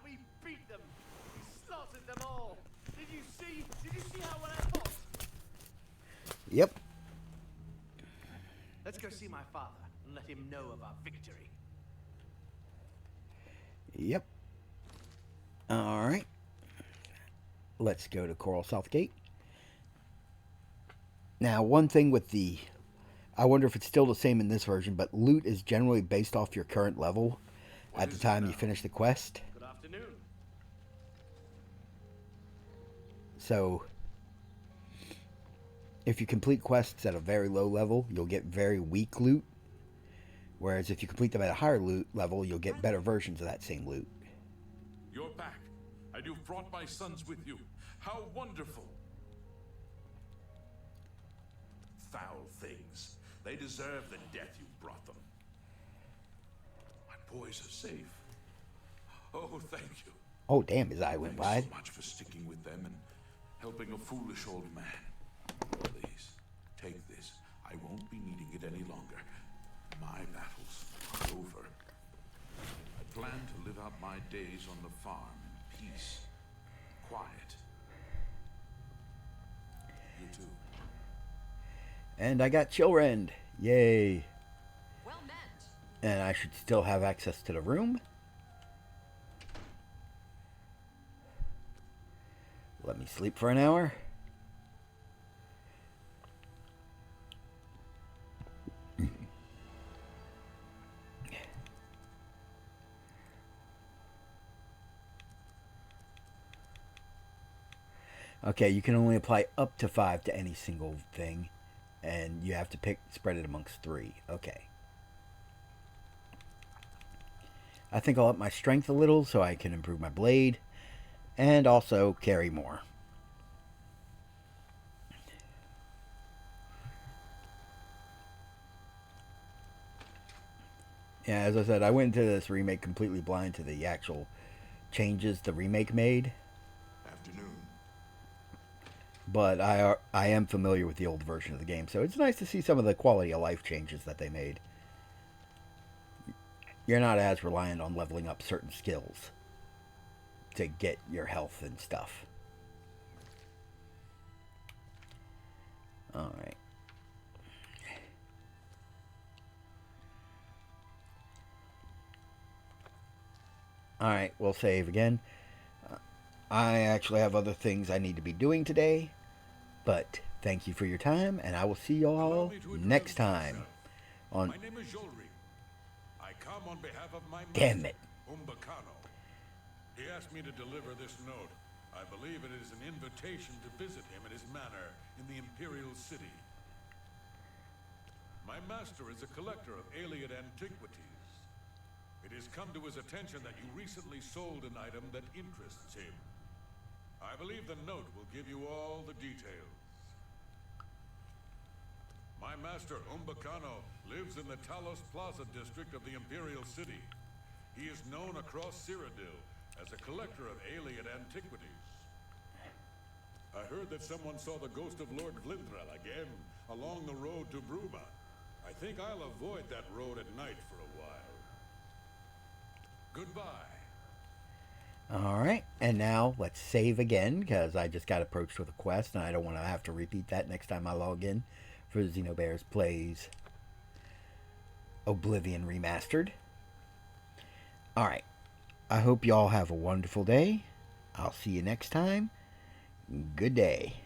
We beat them. We slaughtered them all. Did you see? Did you see how well I fought? Yep. Let's go see my father and let him know of our victory. Yep. Alright. Let's go to Coral Southgate. Now, one thing with the... I wonder if it's still the same in this version, but loot is generally based off your current level at the time you finish the quest. Good afternoon. So, if you complete quests at a very low level, you'll get very weak loot. Whereas if you complete them at a higher loot level, you'll get better versions of that same loot. You're back, and you've brought my sons with you. How wonderful! Foul things. They deserve the death you brought them. My boys are safe. Oh, thank you. Oh, damn, his eye went wide. Thanks so much for sticking with them and helping a foolish old man. Please, take this. I won't be needing it any longer. My battles are over. I plan to live out my days on the farm in peace, quiet. You too. And I got children. Yay. Well met. And I should still have access to the room. Let me sleep for an hour. Okay, you can only apply up to 5 to any single thing. And you have to spread it amongst 3. Okay. I think I'll up my strength a little so I can improve my blade. And also carry more. Yeah, as I said, I went into this remake completely blind to the actual changes the remake made. Afternoon. But I am familiar with the old version of the game, so it's nice to see some of the quality of life changes that they made. You're not as reliant on leveling up certain skills to get your health and stuff. Alright. Alright, we'll save again. I actually have other things I need to be doing today. But thank you for your time, and I will see you all next time. On... My name is Jolry. I come on behalf of my Damn master, it. Umbacano. He asked me to deliver this note. I believe it is an invitation to visit him at his manor in the Imperial City. My master is a collector of alien antiquities. It has come to his attention that you recently sold an item that interests him. I believe the note will give you all the details. My master, Umbacano, lives in the Talos Plaza district of the Imperial City. He is known across Cyrodiil as a collector of alien antiquities. I heard that someone saw the ghost of Lord Vlindrel again along the road to Bruma. I think I'll avoid that road at night for a while. Goodbye. Alright, and now let's save again, because I just got approached with a quest, and I don't want to have to repeat that next time I log in for Xenobears Plays Oblivion Remastered. Alright, I hope you all have a wonderful day. I'll see you next time. Good day.